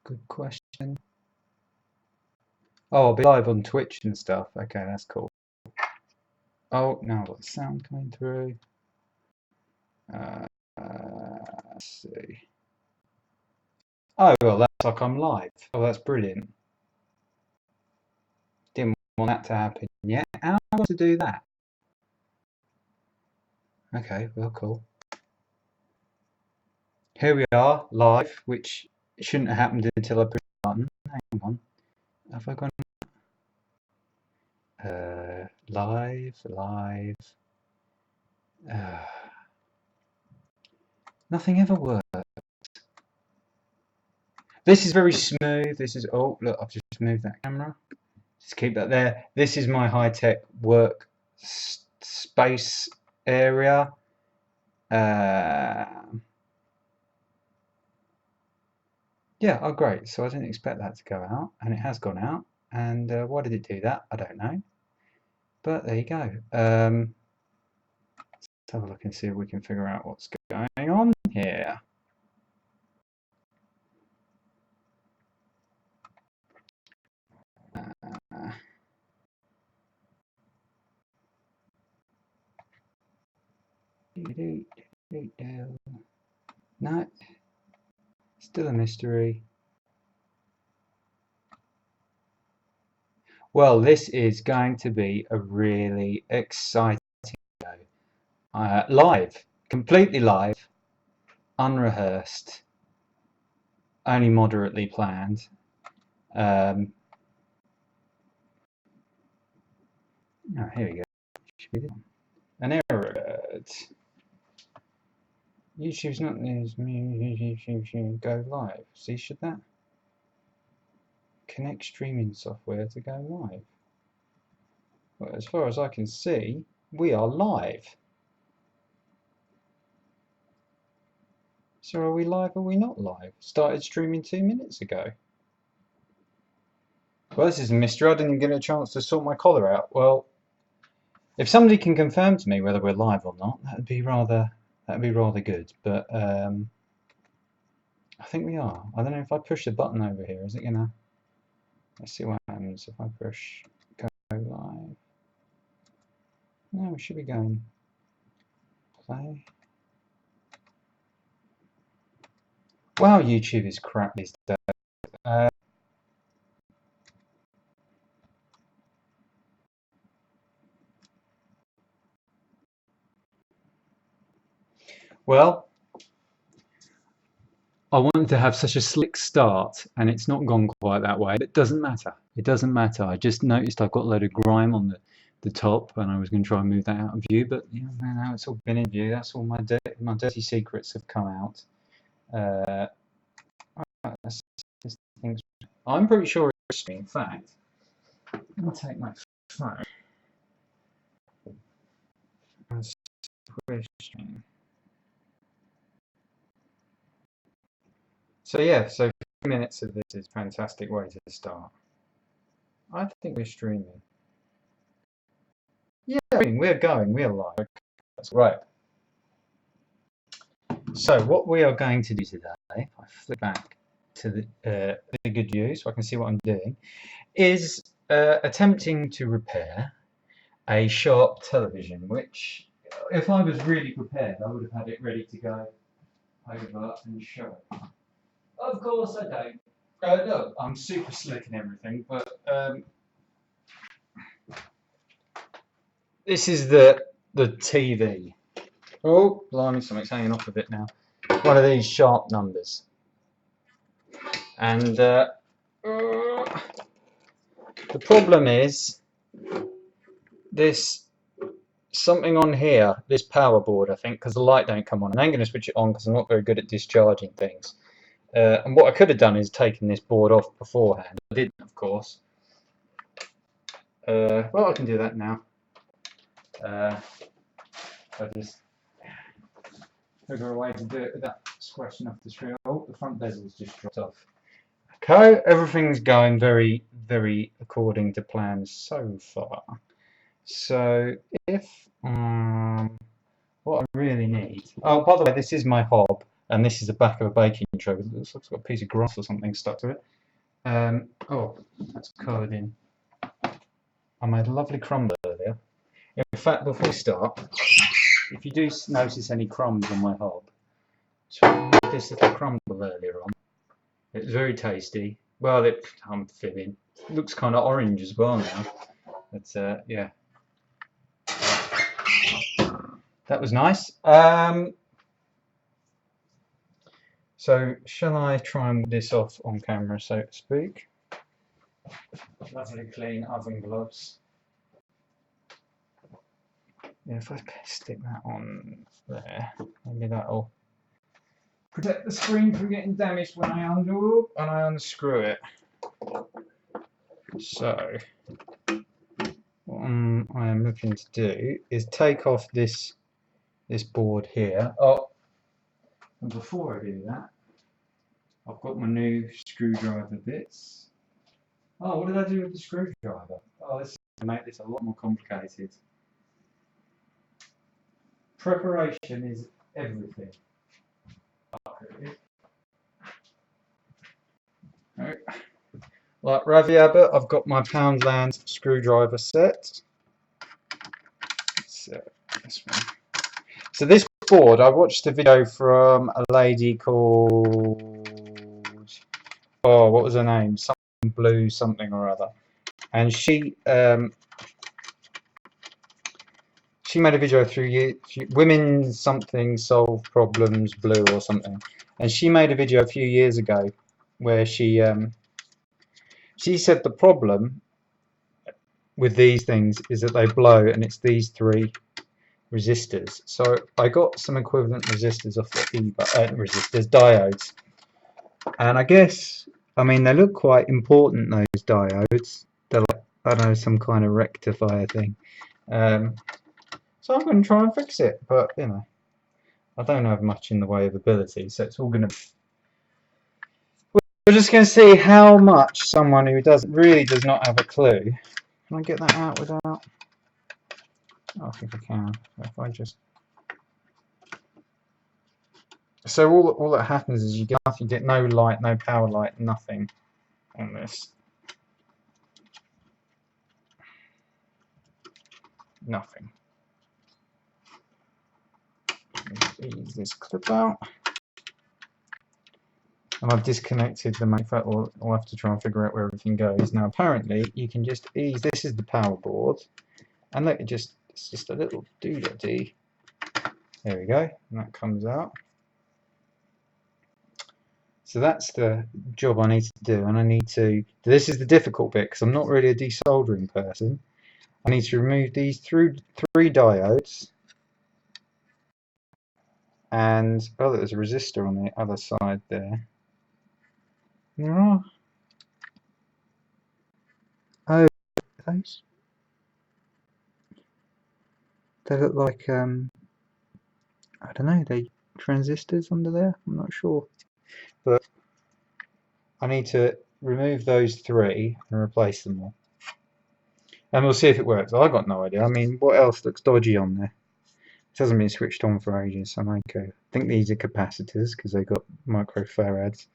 Good question. Oh, I'll be live on Twitch and stuff. Okay, that's cool. Oh, now I've got the sound coming through. Let's see. Oh, well, that's like I'm live. Oh, that's brilliant. Didn't want that to happen yet. How am I going to do that? Okay, well, cool. Here we are, live, which shouldn't have happened until I pushed the button. Hang on. Have I gone? Live. Nothing ever works. This is very smooth. This is, oh, look, I've just moved that camera. Just keep that there. This is my high-tech work space area. Yeah, oh great. So I didn't expect that to go out, and it has gone out. And why did it do that? I don't know. But there you go. Let's have a look and see if we can figure out what's going on here. No, still a mystery. Well, this is going to be a really exciting video. Live, completely live, unrehearsed, only moderately planned. Oh, here we go. Should be an error. YouTube's not news. Go live. See, should that connect streaming software to go live? Well, as far as I can see, we are live. So are we live or are we not live? Started streaming 2 minutes ago. Well, this is a mystery. I didn't even get a chance to sort my collar out. Well, if somebody can confirm to me whether we're live or not, that'd be rather good. But I think we are. I don't know if I push the button over here. Is it gonna? Let's see what happens if I push go live. No, we should be going play. Wow, YouTube is crap these days. Well, I wanted to have such a slick start, and it's not gone quite that way. But it doesn't matter. It doesn't matter. I just noticed I've got a load of grime on the top, and I was going to try and move that out of view. But you know, now it's all been in view. That's all my dirty secrets have come out. I'm pretty sure it's streaming. In fact, I'll take my phone and streaming. So yeah, so 5 minutes of this is a fantastic way to start. I think we're streaming. Yeah, we're going, we're live. That's right. So what we are going to do today, if I flip back to the good view so I can see what I'm doing, is attempting to repair a Sharp television, which if I was really prepared, I would have had it ready to go over and show it. Of course I don't. Look, I'm super slick and everything, but this is the TV. Oh, blimey, something's hanging off of it now. One of these Sharp numbers. And the problem is this something on here, this power board, I think, because the light don't come on. And I'm going to switch it on because I'm not very good at discharging things. And what I could have done is taken this board off beforehand. I didn't, of course. Well, I can do that now. I just figure a way to do it without scratching off the screen. Oh, the front bezel's just dropped off. Okay, everything's going very, very according to plan so far. So if what I really need. Oh, by the way, this is my hob. and this is the back of a baking tray. It looks like it's got a piece of grass or something stuck to it. Oh, that's covered in. I made a lovely crumble earlier. In fact, before we start, if you do notice any crumbs on my hob, so I made this little crumble earlier on. It's very tasty. Well, I'm fibbing. It looks kind of orange as well now. But yeah, that was nice. So shall I try and whip this off on camera, so to speak? Lovely clean oven gloves. Yeah, if I stick that on there, maybe that'll protect the screen from getting damaged when I unscrew it. So what I am looking to do is take off this board here. Oh, and before I do that, I've got my new screwdriver bits. Oh, what did I do with the screwdriver? Oh, this is going to make this a lot more complicated. Preparation is everything. Right. Like Ravi Abbott, I've got my Poundland screwdriver set. So this one. So this board, I watched a video from a lady called, oh, what was her name? Something Blue, something or other, and she made a video through Women Something Solve Problems Blue or something, and she made a video a few years ago where she said the problem with these things is that they blow, and it's these three resistors. So I got some equivalent resistors off the eBay, diodes, and I guess, I mean, they look quite important, those diodes. They're like, I don't know, some kind of rectifier thing. So I'm going to try and fix it, but you know, I don't have much in the way of ability, so it's all going to. We're just going to see how much someone who really does not have a clue. Can I get that out without? Oh, I think I can. If I just. So all that happens is you get no light, no power light, nothing on this. Nothing. Ease this clip out. And I've disconnected the main. I'll have to try and figure out where everything goes. Now apparently you can just ease. This is the power board, and look, it's just a little doodadee. There we go, and that comes out. So that's the job I need to do, and I need to. This is the difficult bit because I'm not really a desoldering person. I need to remove these three diodes, and oh, there's a resistor on the other side there. There are. Oh, those. They look like I don't know. They transistors under there. I'm not sure, but I need to remove those three and replace them all, and we'll see if it works. I got no idea. I mean, what else looks dodgy on there? It hasn't been switched on for ages, so I'm okay. I think these are capacitors because they've got microfarads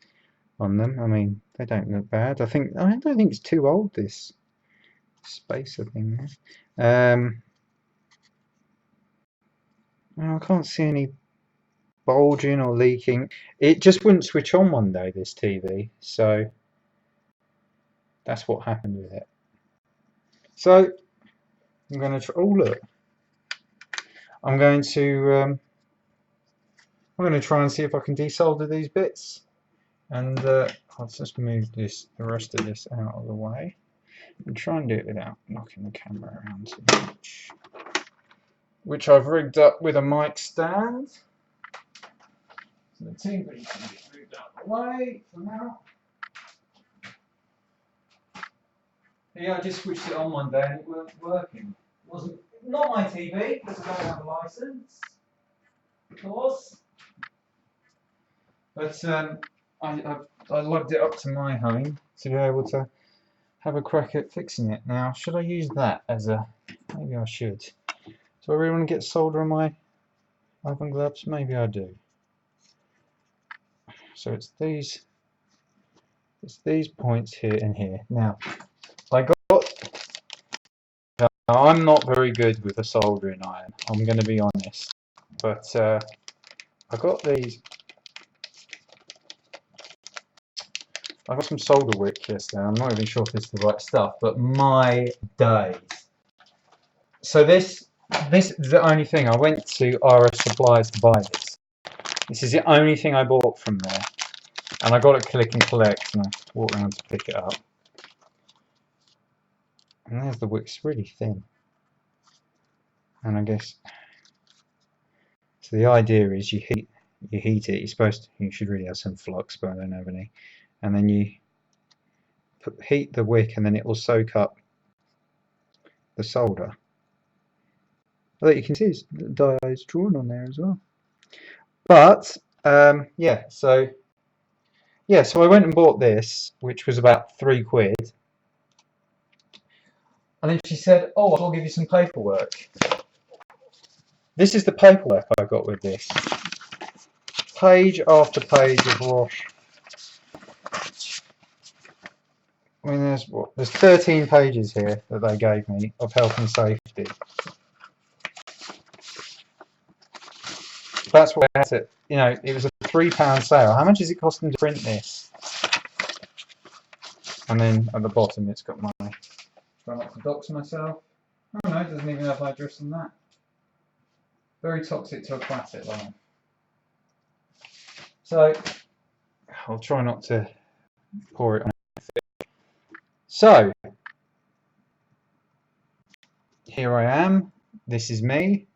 on them. I mean, they don't look bad. I don't think it's too old, this spacer thing there. I can't see any bulging or leaking. It just wouldn't switch on one day, this TV, so that's what happened with it. So I'm going to try. Oh look, I'm going to try and see if I can desolder these bits, and I'll just move the rest of this out of the way and try and do it without knocking the camera around too much, which I've rigged up with a mic stand. So the TV can be moved out of the way for now. Yeah, I just switched it on one day and it weren't working. It wasn't not my TV because I don't have a license, of course. But I logged it up to my home to be able to have a crack at fixing it. Now, should I use that as a? Maybe I should. Do I really want to get solder on my oven gloves? Maybe I do. So it's these points here and here. Now I'm not very good with a soldering iron, I'm going to be honest, but I got these. I got some solder wick yesterday. I'm not even sure if this is the right stuff, but my days. So this is the only thing. I went to RS Supplies to buy this. This is the only thing I bought from there, and I got it click and collect, and I walked around to pick it up. And there's the wick. It's really thin, and I guess so. The idea is you heat it. You should really have some flux, but I don't have any. And then you heat the wick, and then it will soak up the solder. Although you can see the diodes drawn on there as well. But yeah, so I went and bought this, which was about £3. And then she said, "Oh, I'll give you some paperwork." This is the paperwork I got with this. Page after page of wash. I mean, there's 13 pages here that they gave me of health and safety. That's what I had to, you know, it was a £3 sale. How much is it costing to print this? And then at the bottom it's got my, try not to dox myself. Oh no, it doesn't even have my address on that. Very toxic to aquatic life. So, I'll try not to pour it on. So, here I am. This is me.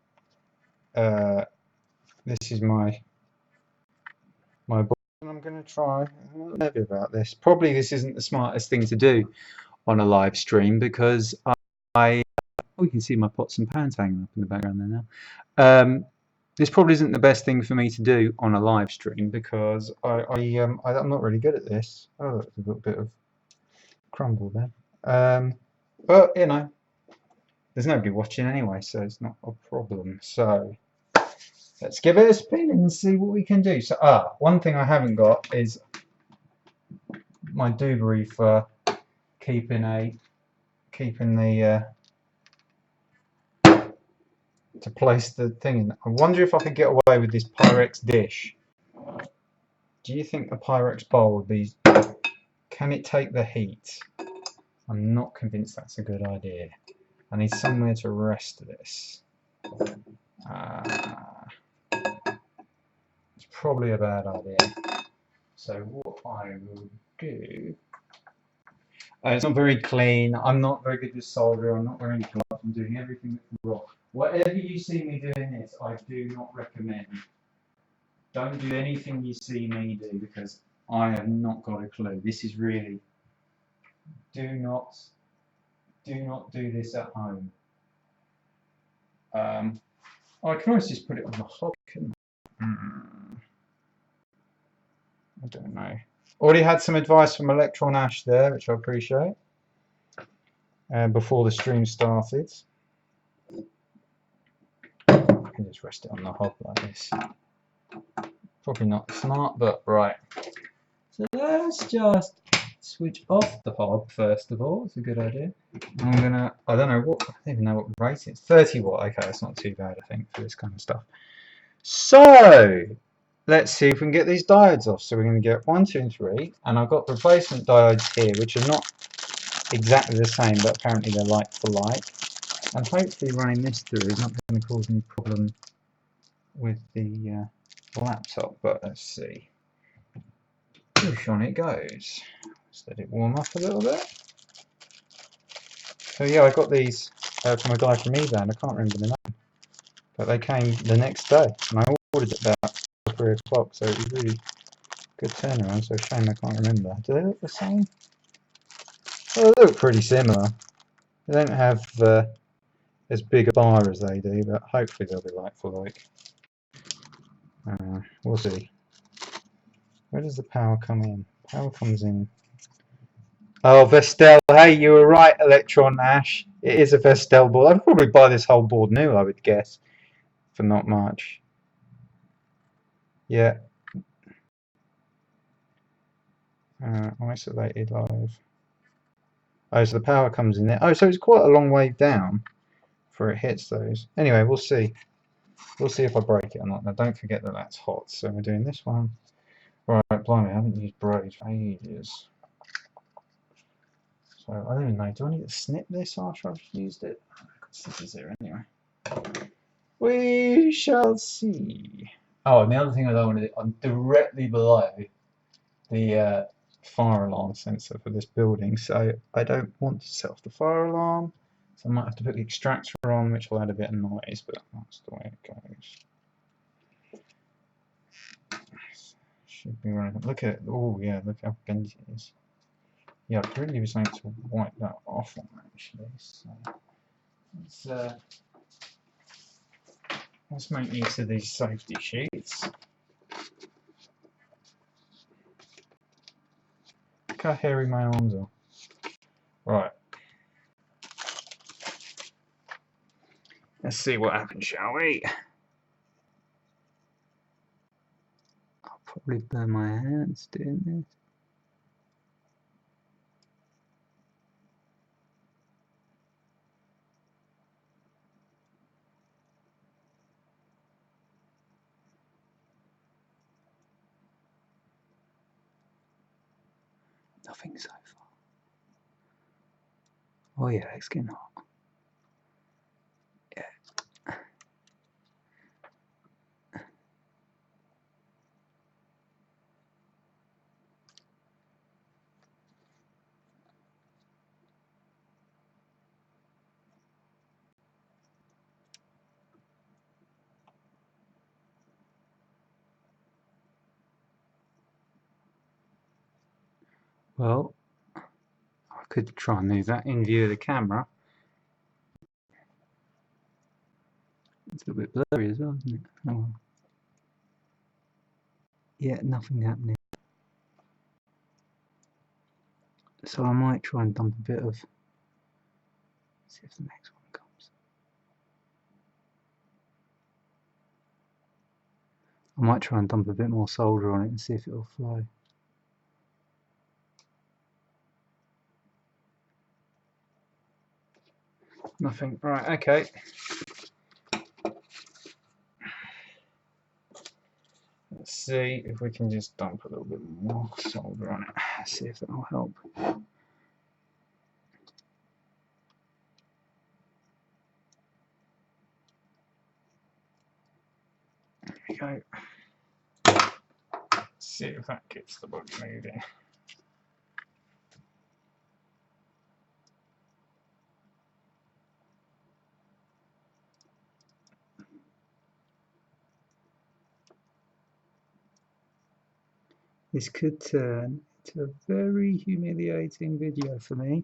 This is my board, and I'm going to try. I'm not nervous about this. Probably this isn't the smartest thing to do on a live stream because oh, you can see my pots and pans hanging up in the background there now. This probably isn't the best thing for me to do on a live stream because I'm not really good at this. Oh, that's a little bit of crumble there. But you know, there's nobody watching anyway, so it's not a problem. So let's give it a spin and see what we can do. So one thing I haven't got is my doobry for keeping the to place the thing in. I wonder if I could get away with this Pyrex dish. Do you think the Pyrex bowl would be? Can it take the heat? I'm not convinced that's a good idea. I need somewhere to rest this. It's probably a bad idea. So what I will do. It's not very clean. I'm not very good with solder. I'm not wearing gloves. I'm doing everything wrong. Whatever you see me doing this, I do not recommend. Don't do anything you see me do because I have not got a clue. This is really. Do not do this at home. I can always just put it on the hob. I don't know. Already had some advice from Electron Ash there, which I appreciate. Before the stream started. I can just rest it on the hob like this. Probably not smart, but right. So let's just switch off the hob first of all. It's a good idea. I'm gonna, I don't even know what rate it's. 30 watt. Okay, that's not too bad, I think, for this kind of stuff. So let's see if we can get these diodes off. So we're going to get 1, 2, and 3, and I've got replacement diodes here, which are not exactly the same, but apparently they're like for like. And hopefully running this through is not going to cause any problem with the laptop. But let's see. Push on it goes. Let's let it warm up a little bit. So yeah, I got these from a guy from eBay, and I can't remember the name, but they came the next day, and I ordered it about 3 o'clock, so it was really good turnaround. So shame I can't remember. Do they look the same? Well, they look pretty similar. They don't have as big a bar as they do, but hopefully they'll be like for like. We'll see. Where does the power come in? Power comes in. Oh, Vestel. Hey, you were right, Electron Ash. It is a Vestel board. I'd probably buy this whole board new, I would guess, for not much. Yeah. Isolated live. Oh, so the power comes in there. Oh, so it's quite a long way down before it hits those. Anyway, we'll see. We'll see if I break it or not. Now, don't forget that that's hot. So we're doing this one. Right, blimey, I haven't used braid for ages. So I don't even know. Do I need to snip this after I've used it? Scissors here anyway. We shall see. Oh, and the other thing I don't want to do, I'm directly below the fire alarm sensor for this building, so I don't want to set off the fire alarm. So I might have to put the extractor on, which will add a bit of noise, but that's the way it goes. Should be running. Look at it. Oh yeah, look how bendy it is. Yeah, I'd really be something to wipe that off on actually. So let's make use of these safety sheets. Look how hairy my arms are. Right. Let's see what happens, shall we? I'll probably burn my hands doing this. Nothing so far. Oh yeah, it's getting hot. Yeah. Well, I could try and move that in view of the camera. It's a little bit blurry as well, isn't it? Oh well. Yeah, nothing happening. So I might try and dump a bit of. See if the next one comes. I might try and dump a bit more solder on it and see if it'll flow. Nothing. Right, okay. Let's see if we can just dump a little bit more solder on it. See if that'll help. There we go. Let's see if that gets the bug moving. This could turn into a very humiliating video for me.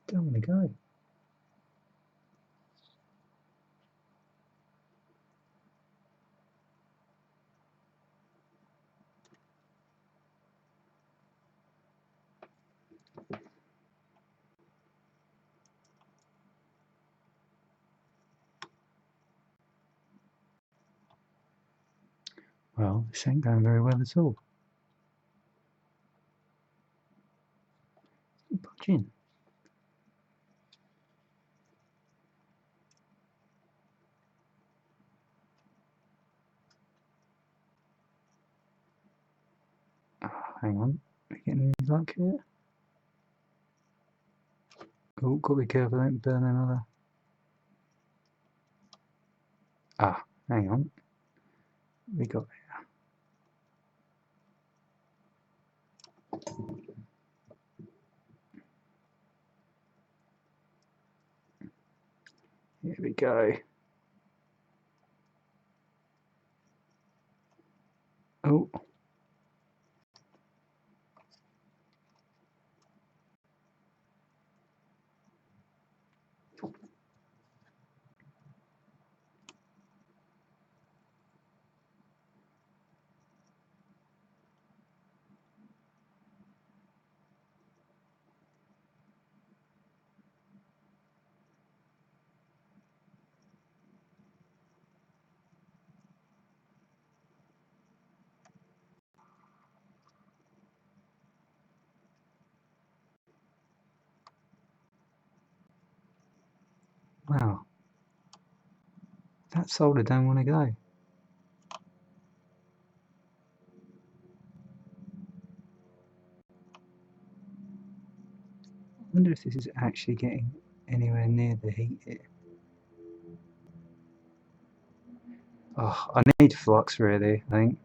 Don't want to go. Well, this ain't going very well at all. Punch in. Oh, hang on, we're getting any luck here. Oh, got to be careful, don't burn another. Ah, hang on. We got here. Here we go. Oh. Wow, that solder don't want to go. I wonder if this is actually getting anywhere near the heat here. Oh, I need flux really, I think.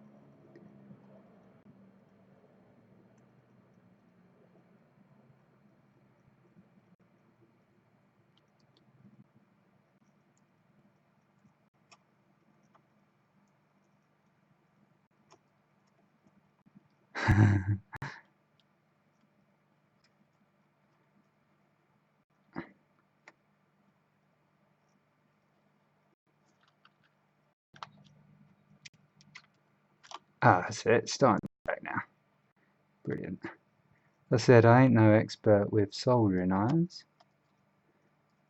Ah, that's it, it's starting to break now. Brilliant. As I said, I ain't no expert with soldering irons,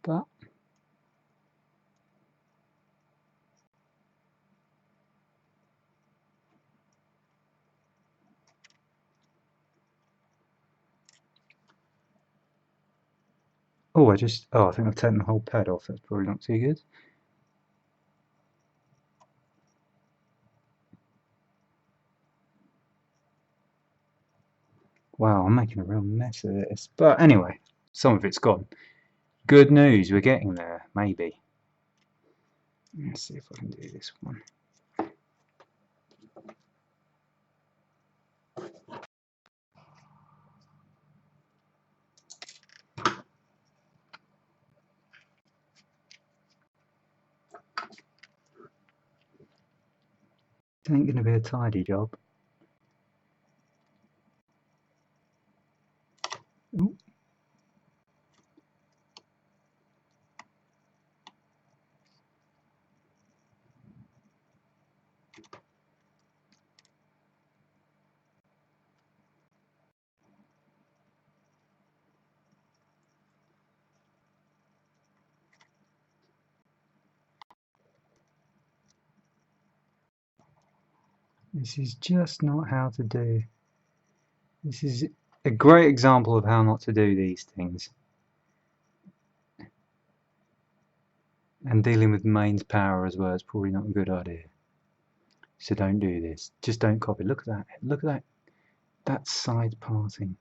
but oh, I think I've taken the whole pad off. That's probably not too good. Wow, I'm making a real mess of this. But anyway, some of it's gone. Good news, we're getting there, maybe. Let's see if I can do this one. It ain't gonna be a tidy job. Ooh. This is just not how to do. This is a great example of how not to do these things. And dealing with mains power as well is probably not a good idea. So don't do this. Just don't copy. Look at that. Look at that. That's side parting.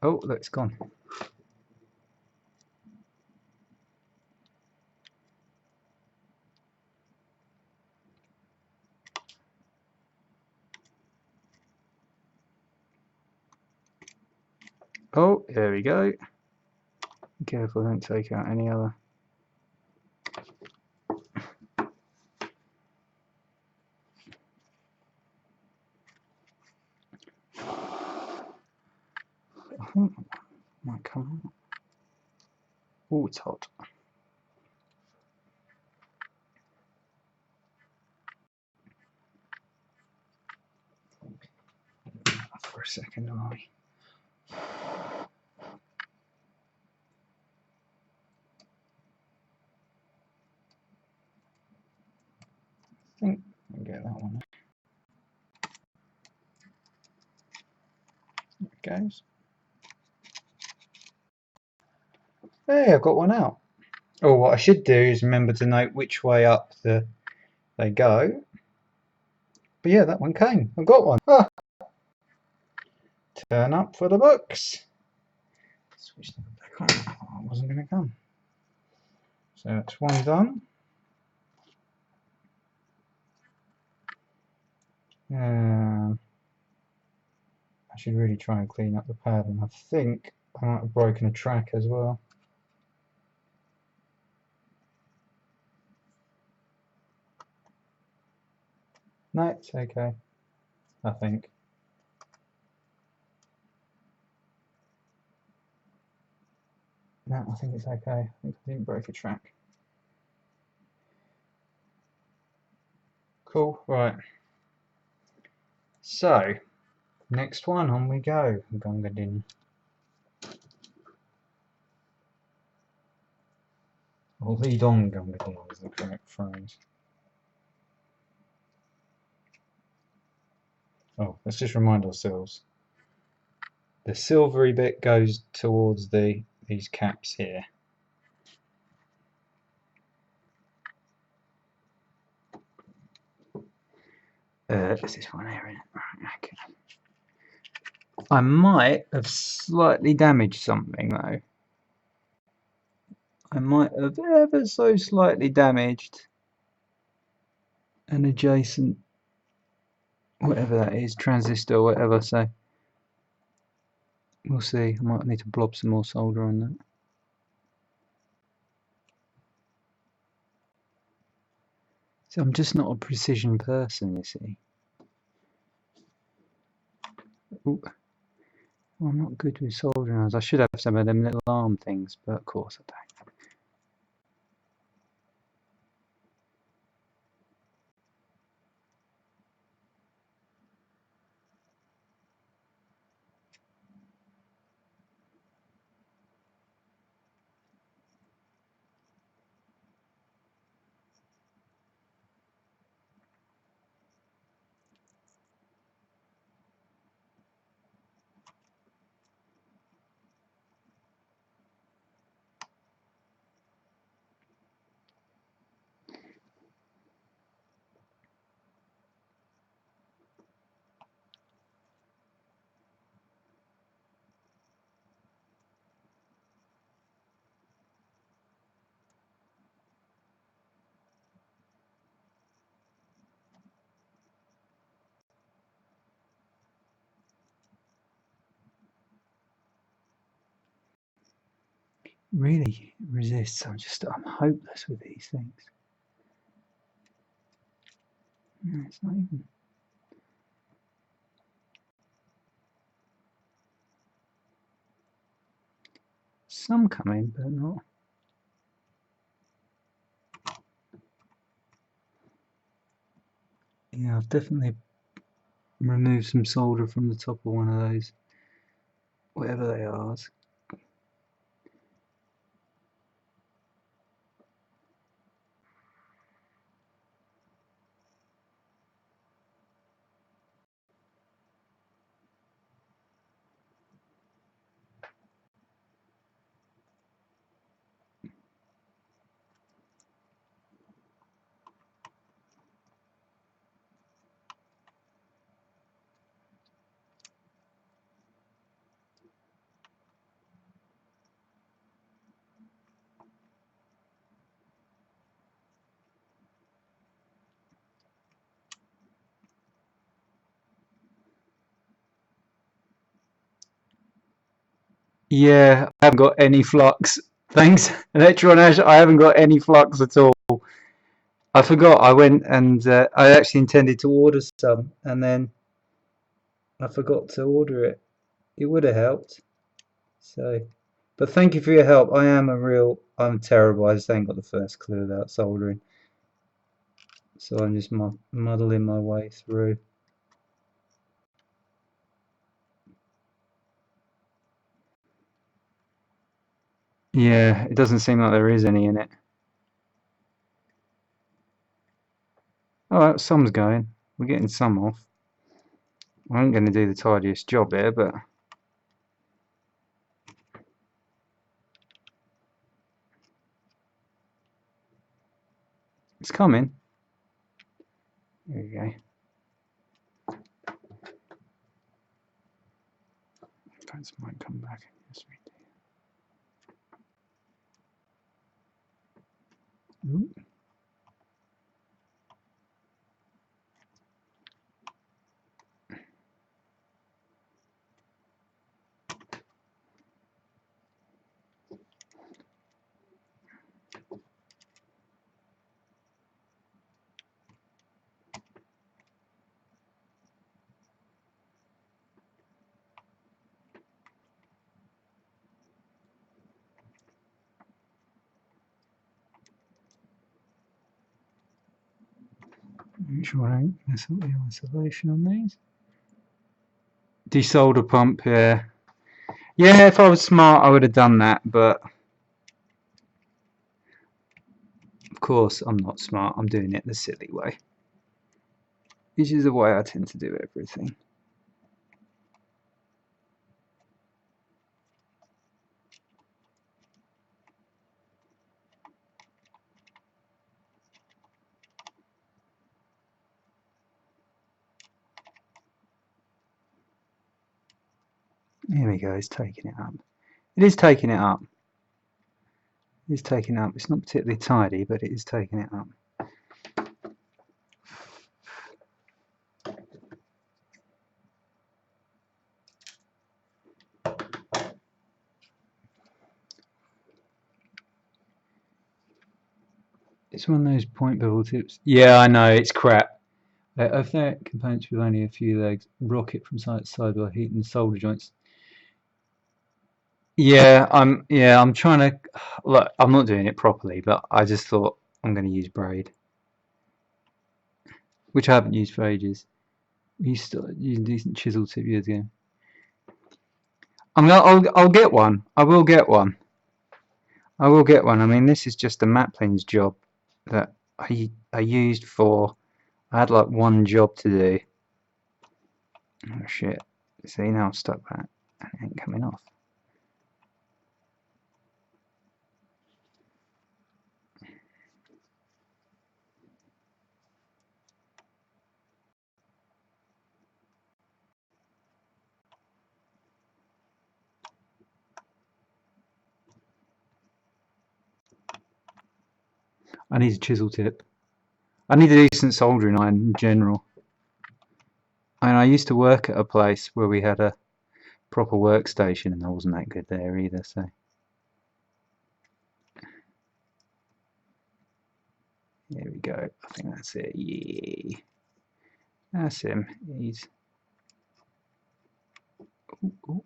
Oh, look, it's gone. Oh, there we go. Be careful, don't take out any other. I think it might come out. Oh, it's hot. For a second, I think I'll get that one. There it goes. Hey, I've got one out. Oh, what I should do is remember to note which way up they go. But yeah, that one came. I've got one. Ah. Turn up for the books. Switch them back on. Oh, it wasn't going to come. So that's one done. I should really try and clean up the pad, and I think I might have broken a track as well. No, it's okay, I think. No, I think it's okay. I think I didn't break a track. Cool, right. So, next one, on we go. Gunga din. Or lead on Gunga din is the correct phrase. Oh, let's just remind ourselves. The silvery bit goes towards these caps here. Is this one here? Right, okay. I might have slightly damaged something though. I might have ever so slightly damaged an adjacent, whatever that is, transistor or whatever, so we'll see. I might need to blob some more solder on that. So I'm just not a precision person, you see. Ooh. Well, I'm not good with soldering irons. I should have some of them little arm things, but of course I don't. Really resists. I'm hopeless with these things. No, it's not even. Some come in, but not. Yeah, I've definitely removed some solder from the top of one of those, whatever they are. Yeah, I haven't got any flux. Thanks, Electron Ash. I haven't got any flux at all. I forgot. I went and I actually intended to order some, and then I forgot to order it. It would have helped. So, but thank you for your help. I'm terrible. I just ain't got the first clue about soldering. So I'm just muddling my way through. Yeah, it doesn't seem like there is any in it. Oh, some's going. We're getting some off. I ain't going to do the tidiest job here, but it's coming. There you go. That might come back. Yes, we do. Ooh. Make sure I don't mess up the isolation on these. Desolder pump, yeah. Yeah, if I was smart, I would have done that, but of course, I'm not smart. I'm doing it the silly way, which is the way I tend to do everything. Here we go, it's taking it up. It is taking it up. It is taking it up. It's not particularly tidy, but it is taking it up. It's one of those point bevel tips. Yeah, I know, it's crap. Etheric components with only a few legs rocket from side to side while heating solder joints. Yeah, I'm trying to look. I'm not doing it properly, but I just thought I'm going to use braid, which I haven't used for ages. We used to use a decent chisel tip years ago. I'll get one. I will get one. I will get one. I mean, this is just a Maplin's job that I used for. I had like one job to do. Oh shit! See, now I've stuck that, and it ain't coming off. I need a chisel tip. I need a decent soldering iron in general. And I used to work at a place where we had a proper workstation, and I wasn't that good there either. So here we go. I think that's it. Yeah, that's him. He's. Ooh, ooh.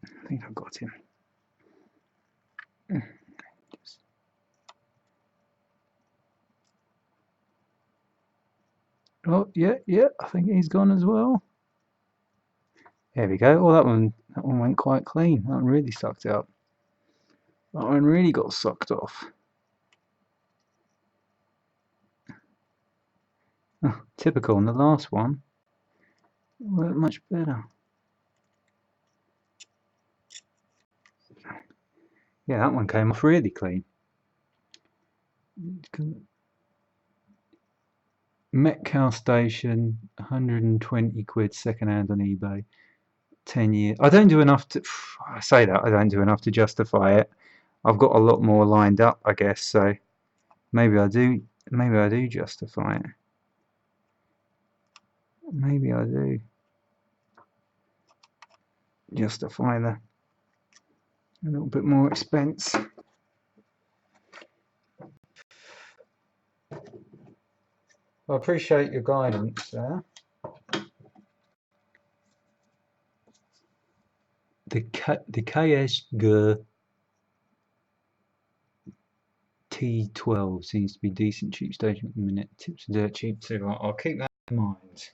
I think I've got him. Oh yeah, yeah. I think he's gone as well. There we go. Oh, that one went quite clean. That one really sucked up. That one really got sucked off. Oh, typical. And the last one worked much better. Yeah, that one came off really clean. Metcal station, 120 quid second hand on eBay. 10 years. I don't do enough to. I say that I don't do enough to justify it. I've got a lot more lined up, I guess. So maybe I do. Maybe I do justify it. Maybe I do justify a little bit more expense. I appreciate your guidance there. The KSG T12 seems to be decent cheap station at the minute. Tips are dirt cheap too. I'll keep that in mind.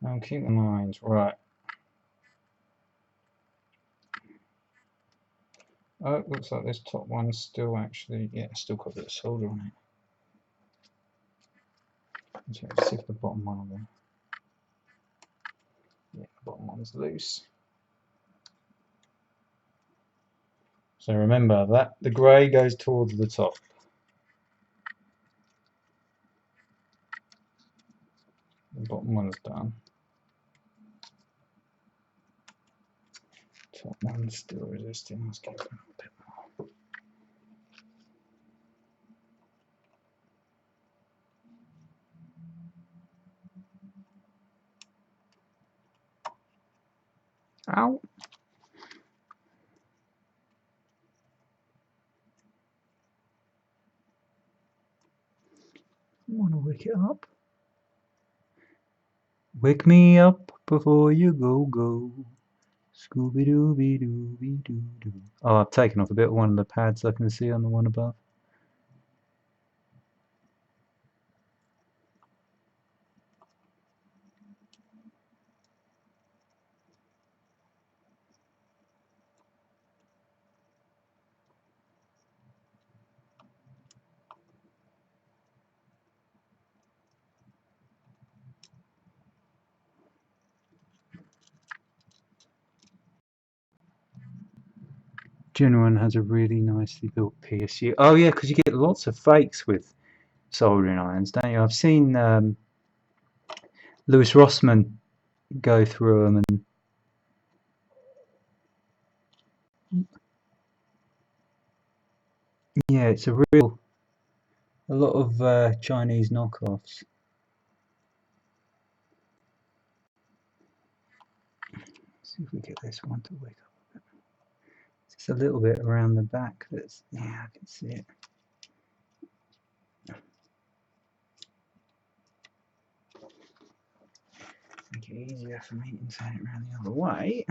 I'll keep in mind. Right. Oh, it looks like this top one's still actually, yeah, still got a bit of solder on it. Let's see if the bottom one will go. Yeah, the bottom one's loose. So remember that the grey goes towards the top. The bottom one's done. Top one's still resisting. Let's give it a bit more. Ow! I want to wick it up. Wake me up before you go. Scooby Dooby Dooby Doo Doo. Oh, I've taken off a bit of one of the pads I can see on the one above. Genuine has a really nicely built PSU. Oh yeah, because you get lots of fakes with soldering irons, don't you? I've seen Lewis Rossman go through them, and yeah, it's a lot of Chinese knockoffs. Let's see if we get this one to wake up a bit. Just a little bit around the back. That's, yeah, I can see it. Make it easier for me to turn it around the other way.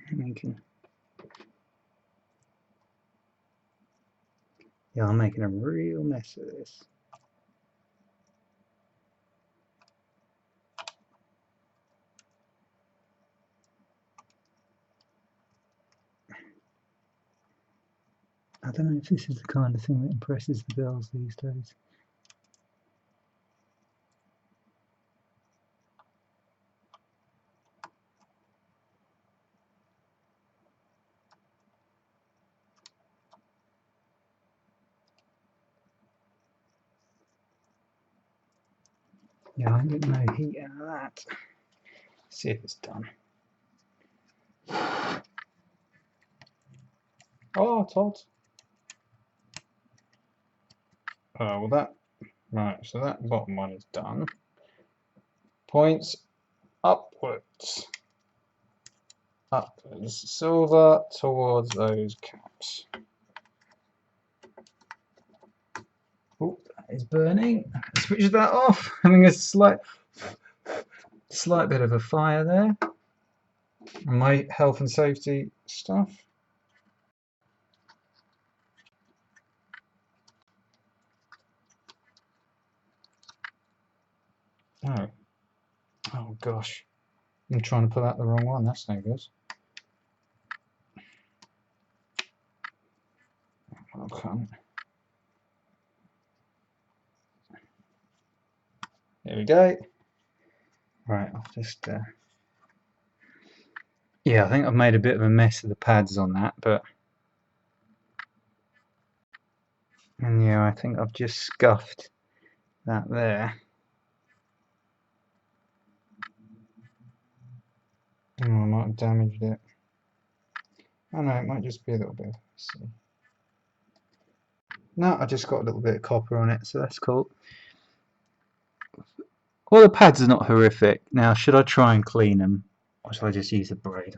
And we can. Yeah, I'm making a real mess of this. I don't know if this is the kind of thing that impresses the girls these days. Yeah, I'm getting no heat out of that. Let's see if it's done. Oh, Todd. Well, that. Right, so that bottom one is done. Points upwards. Upwards. Silver towards those caps. Oh, that is burning. Switch that off. Having a slight bit of a fire there. My health and safety stuff. Oh. Oh gosh. I'm trying to pull out the wrong one. That's no good. Oh, come. There we go. Right, I'll just. Yeah, I think I've made a bit of a mess of the pads on that, but. And yeah, I think I've just scuffed that there. Oh, I might have damaged it. Oh no, it might just be a little bit. Let's see. No, I just got a little bit of copper on it, so that's cool. Well, the pads are not horrific. Now, should I try and clean them, or should I just use a braid?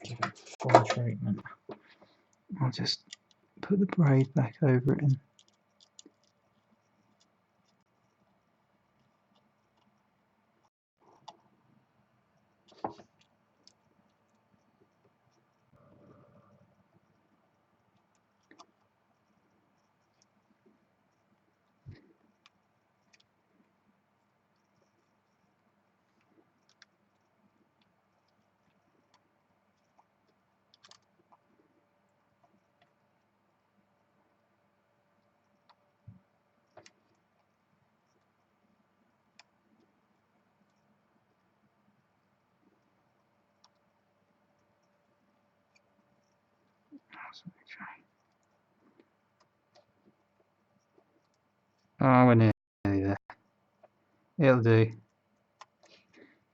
Give it full treatment. I'll just put the braid back over it and. Oh, we're nearly there. It'll do.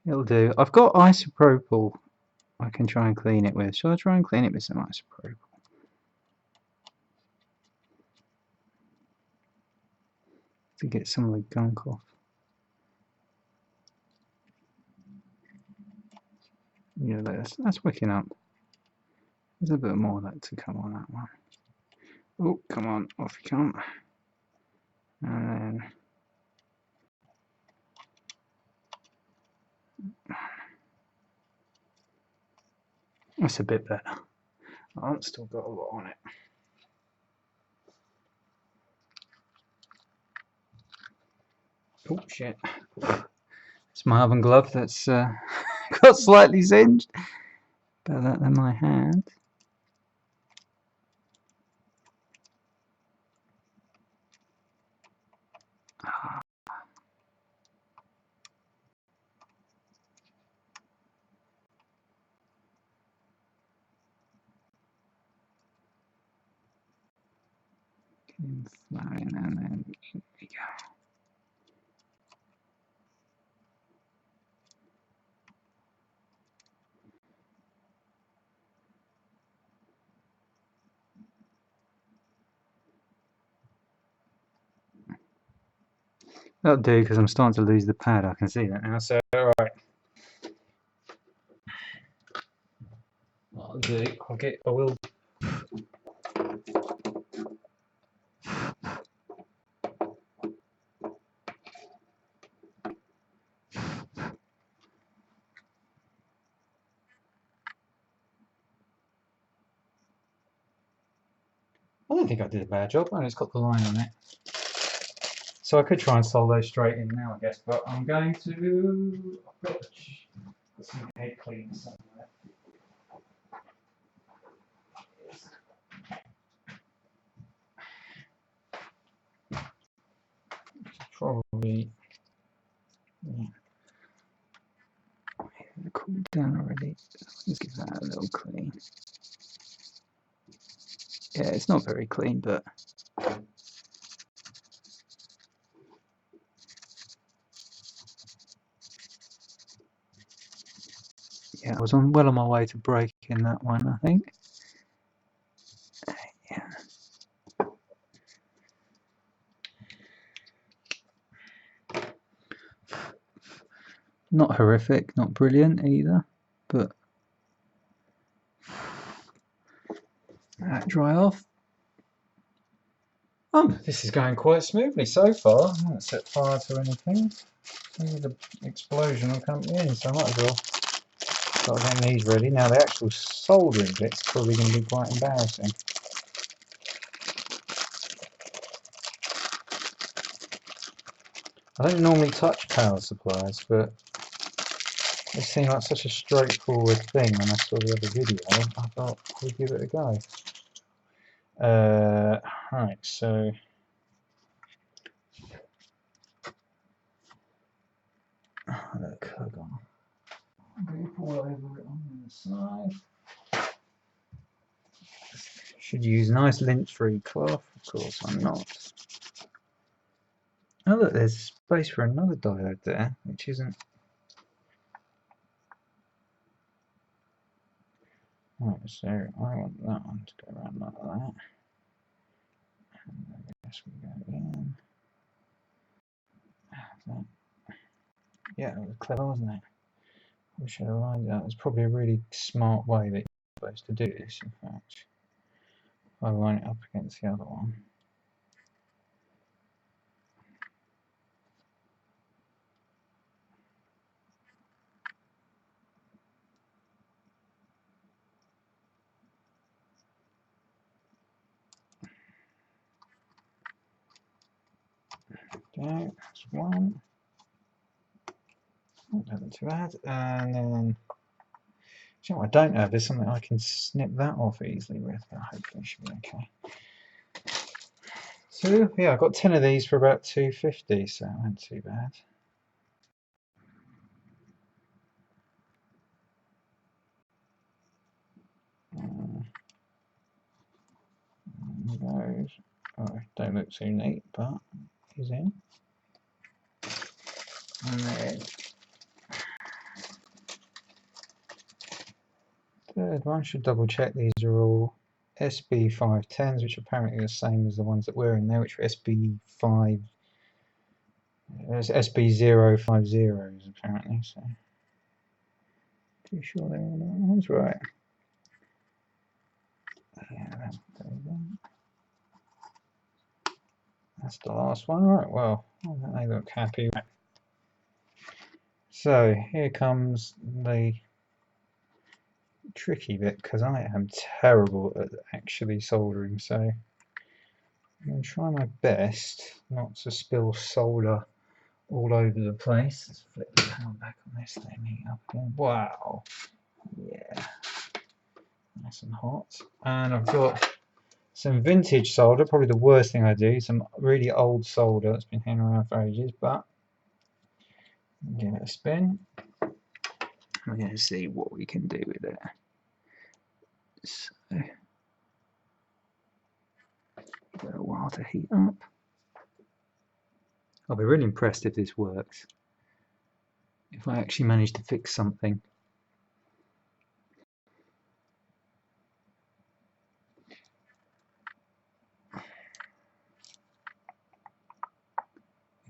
It'll do. I've got isopropyl I can try and clean it with. Shall I try and clean it with some isopropyl? To get some of the gunk off. Yeah, that's wicking up. There's a bit more of that to come on that one. Oh, come on, off you come. And then that's a bit better. I've still got a lot on it. Oh shit. It's my oven glove that's got slightly singed. Better that than my hand. Flying, and then here we go. That'll do, because I'm starting to lose the pad. I can see that now. So, alright. What I'll do, I will. I don't think I did a bad job. I just got the line on it. So I could try and solve those straight in now, I guess, but I'm going to. I've got some head cleaner somewhere. Probably. Yeah. Cooled down already. Let's give that a little clean. Yeah, it's not very clean, but. Yeah, I was well on my way to breaking that one, I think. Yeah. Not horrific, not brilliant either, but that dry off. This is going quite smoothly so far. I haven't set fire to anything. Maybe the explosion will come in, so I might as well start getting these ready. Now the actual soldering bit's probably going to be quite embarrassing. I don't normally touch power supplies, but it seemed like such a straightforward thing when I saw the other video. I thought we'd give it a go. Right, so look, hold on. I'm going to pour over it on the side. Should use nice lint-free cloth. Of course, I'm not. Oh look, there's space for another diode there, which isn't. Right, so I want that one to go around like that. And I guess we go in. That. Yeah, it was clever, wasn't it? We should have lined it up. It's probably a really smart way that you're supposed to do this, in fact. I line it up against the other one. Okay, that's one. Nothing too bad. And then, you know what I don't have is something I can snip that off easily with, but hopefully it should be okay. So yeah, I got 10 of these for about $2.50, so it wasn't too bad. Those don't look too neat, but he's in. And then third one, should double check these are all SB510s, which are apparently the same as the ones that were in there, which were SB050s apparently. So pretty sure they're all the ones, right? Yeah, that's the last one, right? Well, they look happy. So here comes the tricky bit, because I am terrible at actually soldering, so I'm going to try my best not to spill solder all over the place. Let's flip the power back on this thing up again. Wow, yeah, nice and hot. And I've got some vintage solder, probably the worst thing I do, some really old solder that's been hanging around for ages, but give it a spin. We're going to see what we can do with it. So, give it a while to heat up. I'll be really impressed if this works. If I actually manage to fix something.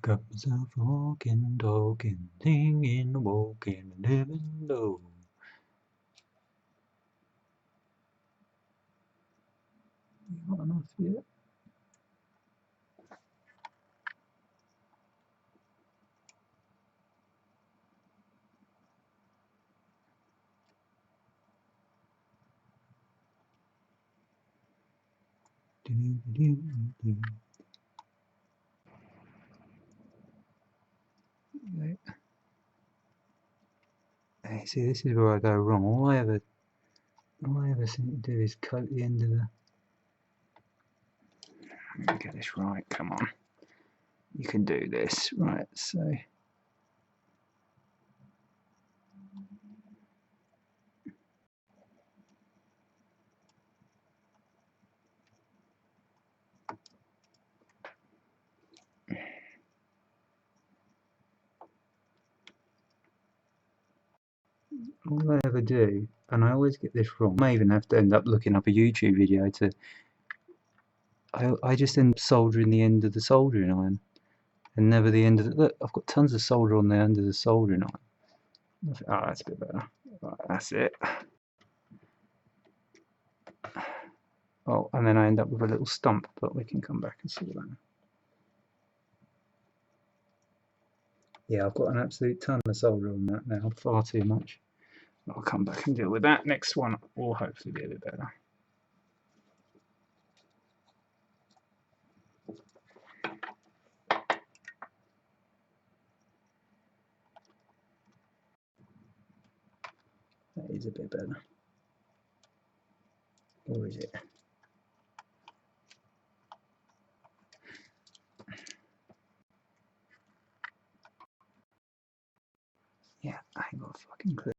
Got myself a walking, talking, singing, walking, living low. Not enough yet. Hey, see, this is where I go wrong. All I ever seem to do is coat the end of the. Let me get this right. Come on, you can do this, right? So. All I ever do, and I always get this wrong, I may even have to end up looking up a YouTube video to. I just end up soldering the end of the soldering iron, and never the end of the. Look, I've got tons of solder on the end of the soldering iron. Oh, that's a bit better. Right, that's it. Oh, and then I end up with a little stump, but we can come back and see that. Yeah, I've got an absolute ton of solder on that now, far too much. I'll come back and deal with that. Next one will hopefully be a bit better. That is a bit better. Or is it? Yeah, I ain't got a fucking clue.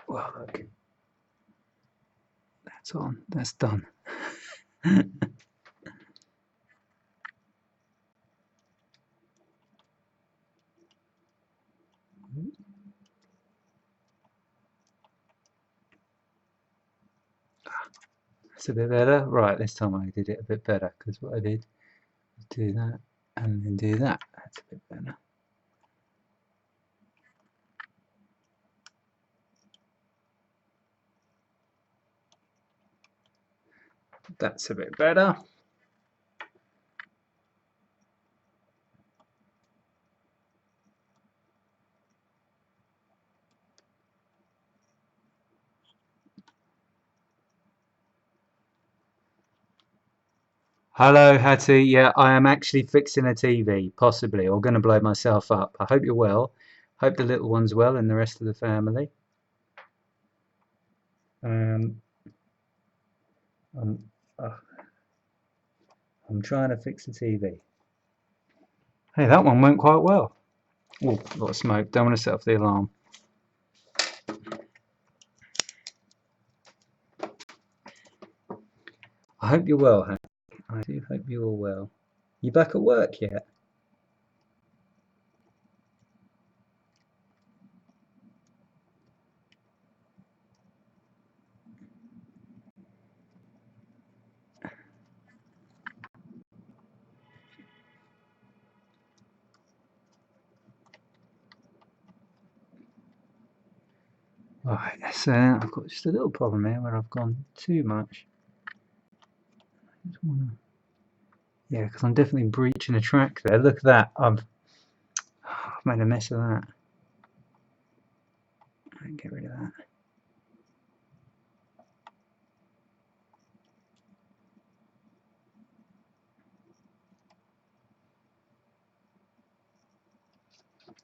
Well, look. That's on. That's done. That's a bit better. Right, this time I did it a bit better, because what I did was do that and then do that. That's a bit better. That's a bit better. Hello, Hattie. Yeah, I am actually fixing a TV, possibly, or going to blow myself up. I hope you're well. Hope the little one's well and the rest of the family. I'm trying to fix the TV. Hey, that one went quite well. Oh, a lot of smoke. Don't want to set off the alarm. I hope you're well, Hattie. I do hope you're well. You back at work yet? Right, so I've got just a little problem here where I've gone too much. Yeah, because I'm definitely breaching a track there. Look at that. I've made a mess of that. Get rid of that.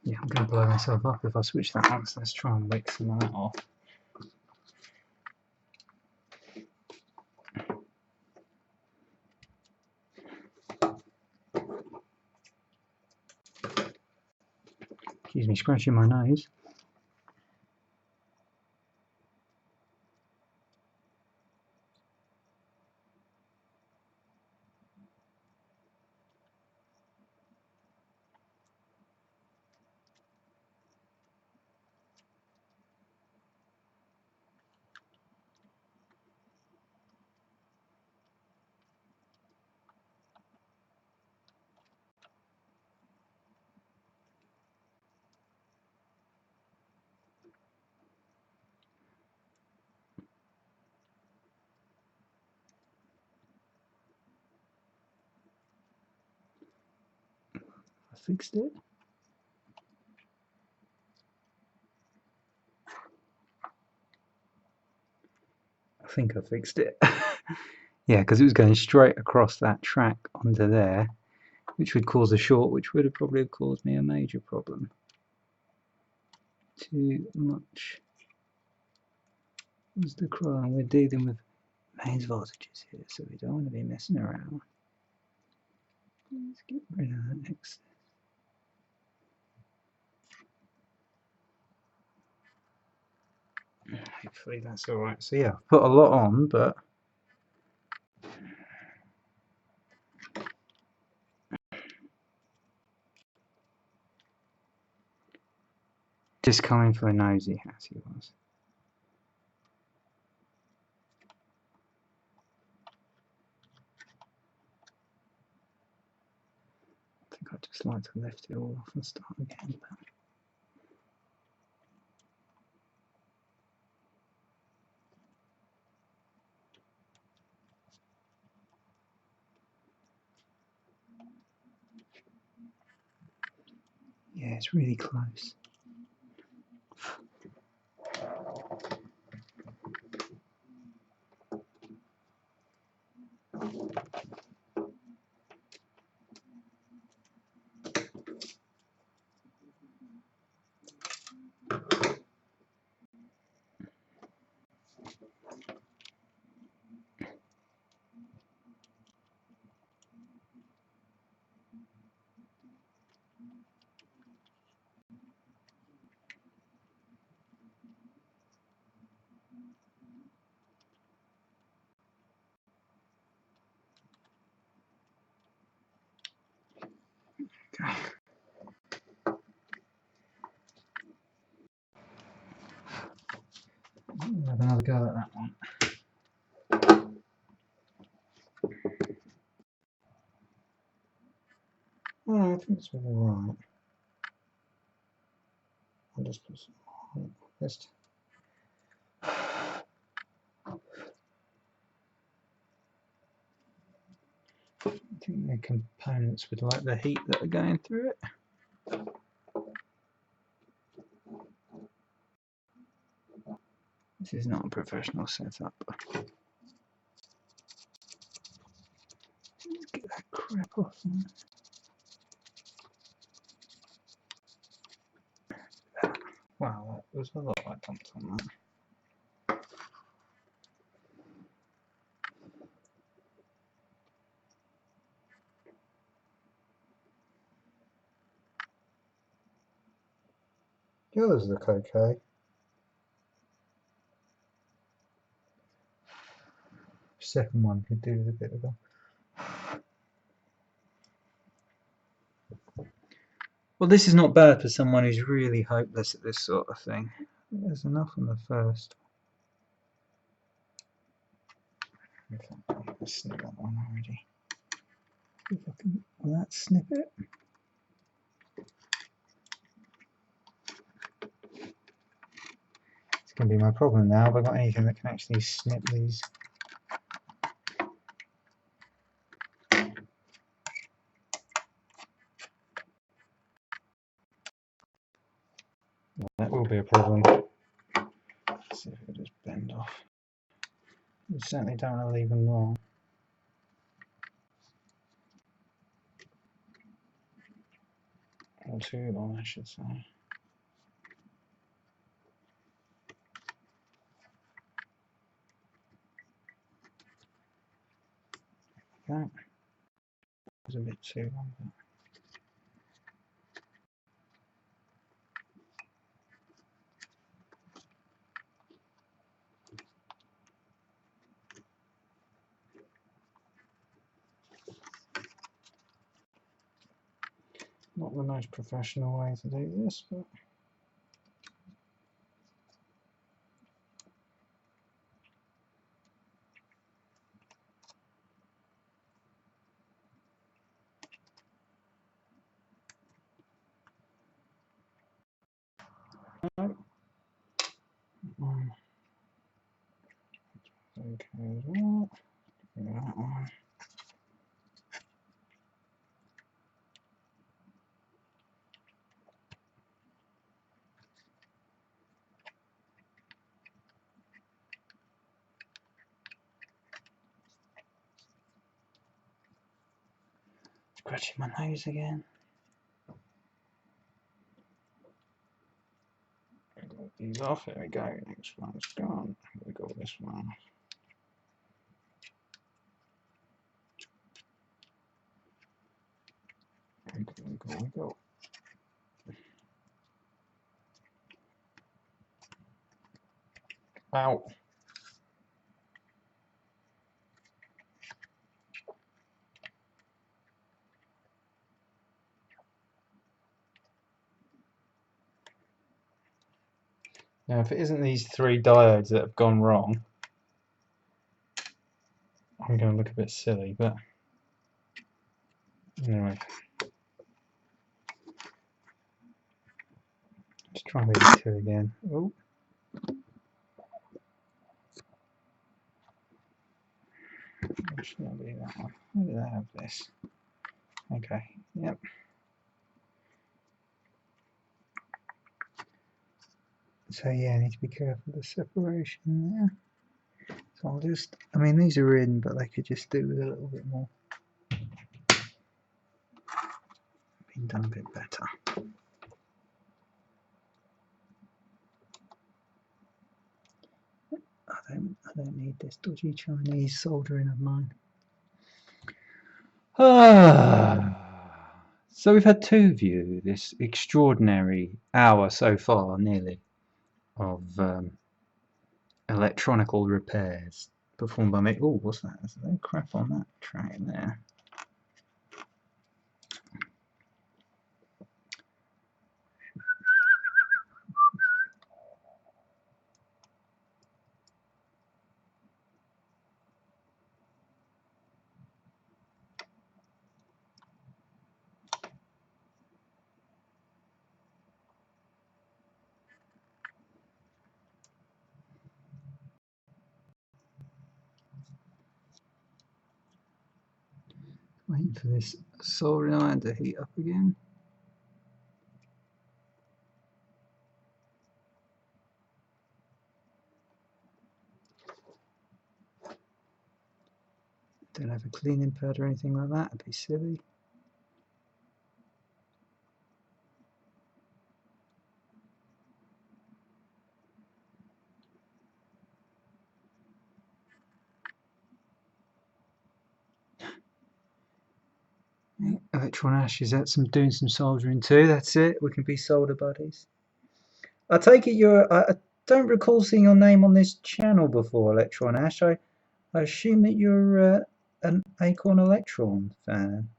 Yeah, I'm going to blow myself up if I switch that on, so let's try and wake some of that off. Excuse me, scratching my nose. I fixed it. I think I fixed it. Yeah, because it was going straight across that track onto there, which would cause a short, which would have probably caused me a major problem. Too much was the cry. We're dealing with mains voltages here, so we don't want to be messing around. Let's get rid of that excess. Hopefully that's alright. So yeah, I've put a lot on, but just coming for a nosy as he was. I think I'd just like to lift it all off and start again. Yeah, it's really close. Okay. We'll have another go at that one. Oh, I think it's alright. I'll just put some just I think the components would like the heat that are going through it. This is not a professional setup. Let's get that crap off. Wow, that was a lot I dumped on that. The others look okay. Second one could do with a bit of a... Well, this is not bad for someone who's really hopeless at this sort of thing. There's enough on the first. In fact, I'll snip that one already. If I can, will that snip it? It's going to be my problem now. Have I got anything that can actually snip these? That will be a problem. Let's see if it'll just bend off. You certainly don't want to leave them long. Or too long, I should say. That was a bit too long. Not the most professional way to do this, but no. Okay, well, that one. Scratching my nose again. These off. There we go. Next one's gone. We got this one. We go. Ow. Now, if it isn't these 3 diodes that have gone wrong, I'm going to look a bit silly, but anyway. Let's try these 2 again. Oh. Should I do that one? Where did I have this? Okay, yep. So yeah, I need to be careful of the separation there. So I'll just, I mean these are in, but they could just do with a little bit more. Been done a bit better. I don't need this dodgy Chinese soldering of mine. So we've had 2 of you this extraordinary hour so far, nearly, of electronical repairs performed by me. Oh, what's that? There's no crap on that track there. Waiting for this soldering iron to heat up again. Don't have a cleaning pad or anything like that, it'd be silly. Electron Ash is that doing some soldering too, that's it, we can be solder buddies. I take it I don't recall seeing your name on this channel before, Electron Ash. I assume that you're an Acorn Electron fan.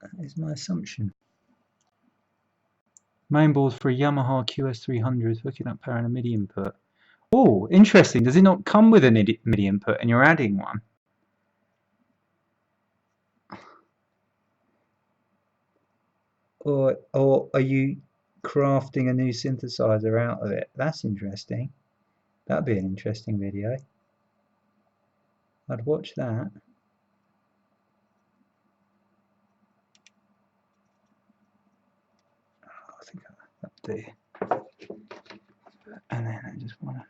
That is my assumption. Mainboard for a Yamaha QS300, hooking up power and a MIDI input. Oh, interesting. Does it not come with a MIDI input and you're adding one? Or are you crafting a new synthesizer out of it? That's interesting. That'd be an interesting video. I'd watch that. Oh, I think up there. And then I just want to.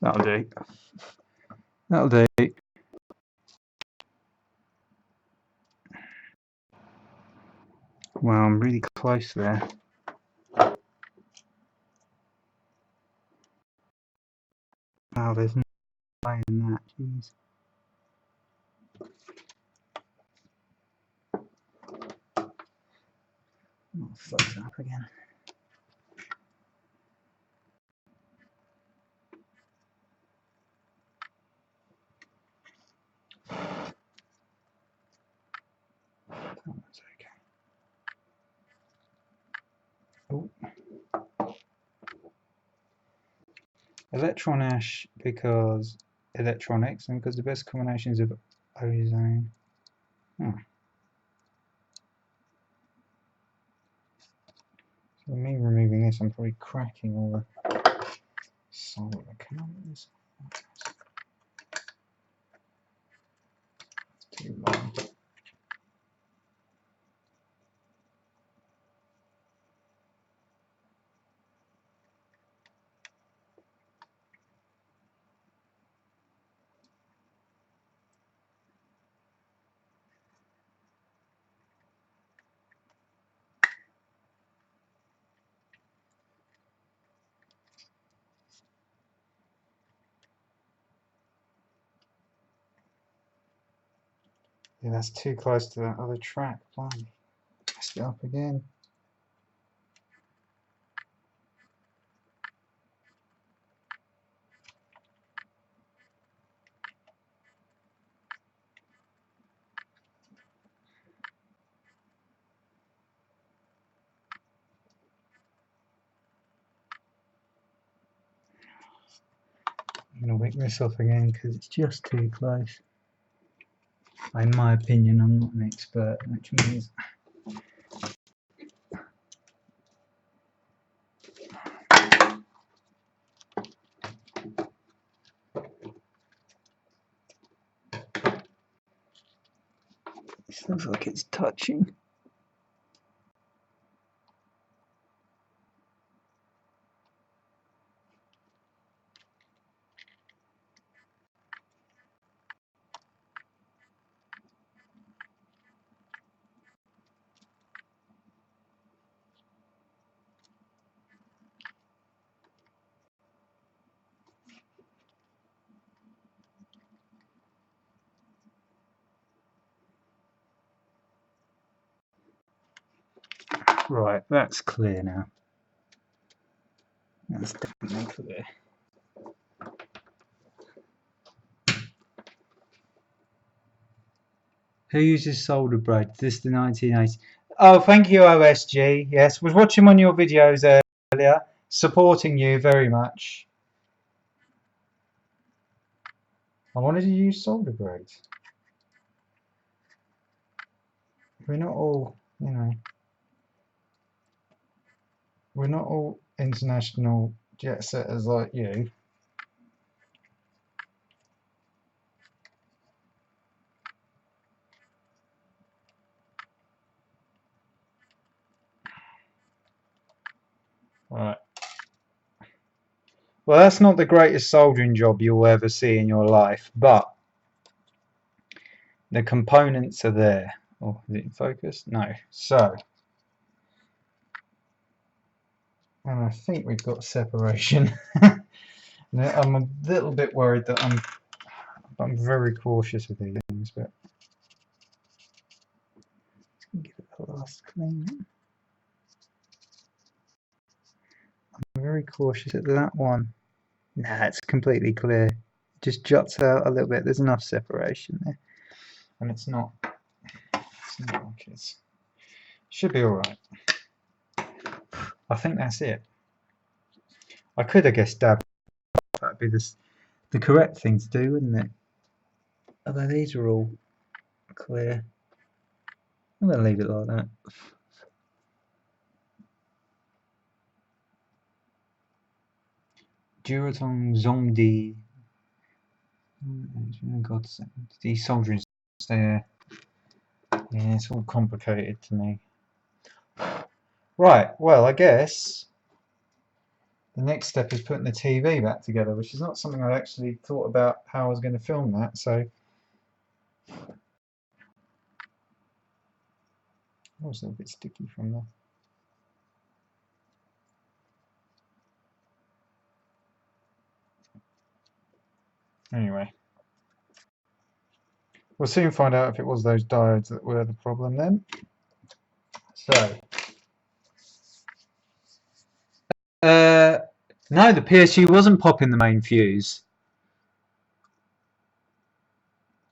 That'll do. That'll do. Well, I'm really close there. Wow, there's no way in that. Jeez. Oh, fucked up again. Oh, that's okay. Oh. Electron ash because electronics and because the best combinations of ozone. Hmm. So me removing this, I'm probably cracking all the solder. Can I get this? It's too long. Yeah, that's too close to that other track. Blimey. Messed it up again. I'm going to wick this off again because it's just too close. In my opinion, I'm not an expert, which means this looks like it's touching. Right, that's clear now. That's definitely clear. Who uses solder braid? This is the 1980s. Oh, thank you, OSG. Yes, was watching one of your videos earlier. Supporting you very much. I wanted to use solder braids. We're not all, you know, we're not all international jet setters like you. Right. Well, that's not the greatest soldering job you'll ever see in your life, but the components are there. Oh, is it in focus? No. So, and I think we've got separation. I'm a little bit worried that I'm very cautious with these things, but give it a last clean. I'm very cautious at that one. Nah, it's completely clear. It just juts out a little bit. There's enough separation there, and it's not like it's should be all right. I think that's it. I could, I guess, dab. That'd be the correct thing to do, wouldn't it? Although these are all clear. I'm going to leave it like that. Duratong Zongdi. God, these soldering there. Yeah, it's all complicated to me. Right, well, I guess the next step is putting the TV back together, which is not something I actually thought about how I was going to film that, so. Oh, it's a little bit sticky from there. Anyway. We'll soon find out if it was those diodes that were the problem then. So, No, the PSU wasn't popping the main fuse.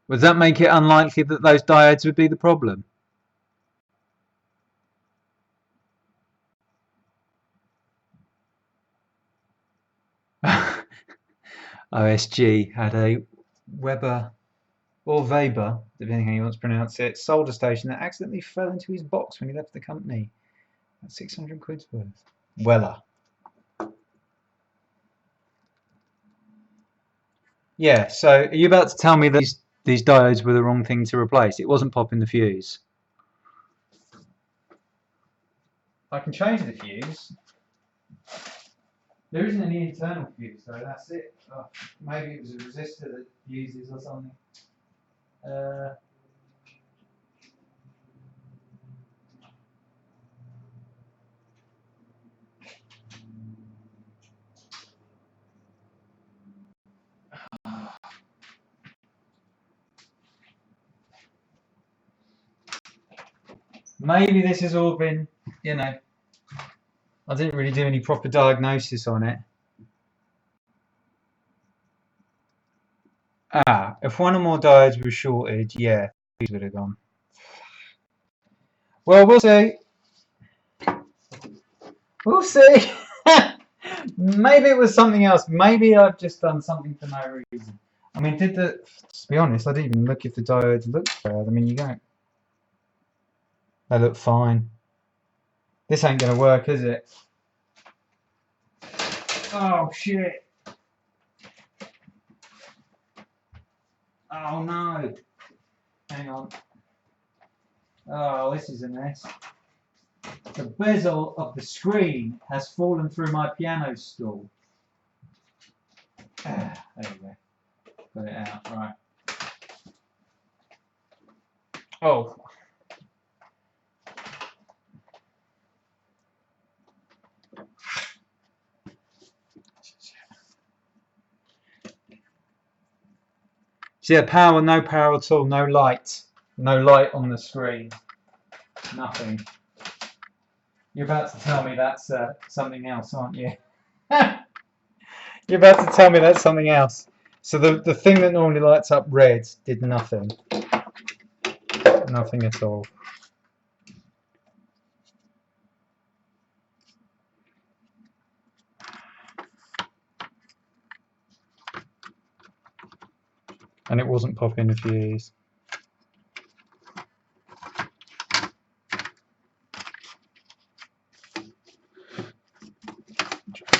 Would that make it unlikely that those diodes would be the problem? OSG had a Weber or Weber, depending how you want to pronounce it, solder station that accidentally fell into his box when he left the company. That's 600 quid's worth. Weller. Yeah, so are you about to tell me that these diodes were the wrong thing to replace? It wasn't popping the fuse. I can change the fuse. There isn't any internal fuse, so that's it. Oh, maybe it was a resistor that fuses or something. Maybe this has all been, you know, I didn't really do any proper diagnosis on it. Ah, if one or more diodes were shorted, yeah, these would have gone. Well, we'll see. We'll see. Maybe it was something else. Maybe I've just done something for no reason. I mean, to be honest, I didn't even look if the diodes looked bad. I mean, you don't. They look fine. This ain't gonna work, is it? Oh, shit. Oh, no. Hang on. Oh, this is a mess. The bezel of the screen has fallen through my piano stool. There we go. Got it out, right. Oh. So yeah, power, no power at all, no light. No light on the screen. Nothing. You're about to tell me that's something else, aren't you? You're about to tell me that's something else. So the thing that normally lights up red did nothing. Nothing at all. And it wasn't popping the fuse.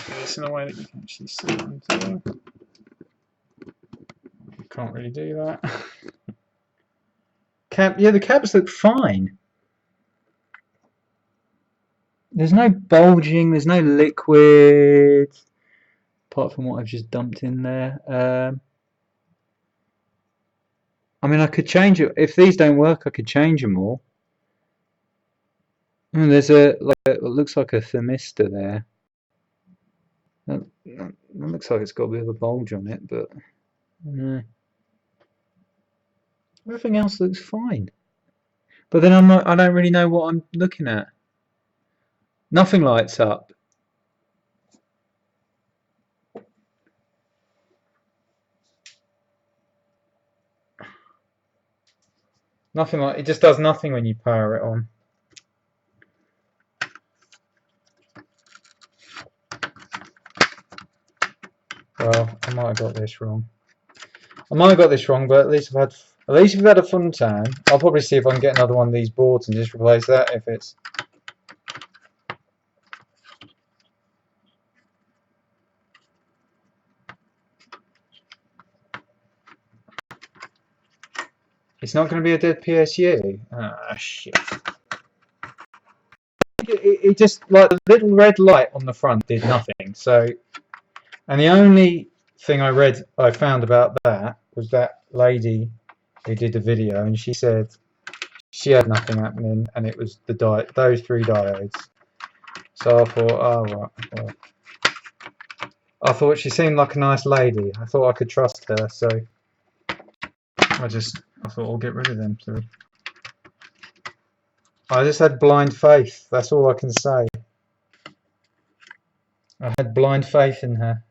This in a way that you can actually see what I'm doing. Can't really do that. Yeah, the caps look fine. There's no bulging, there's no liquid, apart from what I've just dumped in there. I mean, I could change it. If these don't work, I could change them all. And there's it looks like a thermistor there. That looks like it's got a bit of a bulge on it, but everything else looks fine. But then I don't really know what I'm looking at. Nothing lights up. Nothing like it just does nothing when you power it on. Well, I might have got this wrong. But at least we've had a fun time. I'll probably see if I can get another one of these boards and just replace that if it's. It's not going to be a dead PSU. Ah, shit. It just, like, the little red light on the front did nothing. So, and the only thing I found about that was that lady who did the video, and she said she had nothing happening, and it was those three diodes. So I thought, oh right. Well, I thought she seemed like a nice lady. I thought I could trust her, so I thought I'll get rid of them too. I just had blind faith. That's all I can say. I had blind faith in her.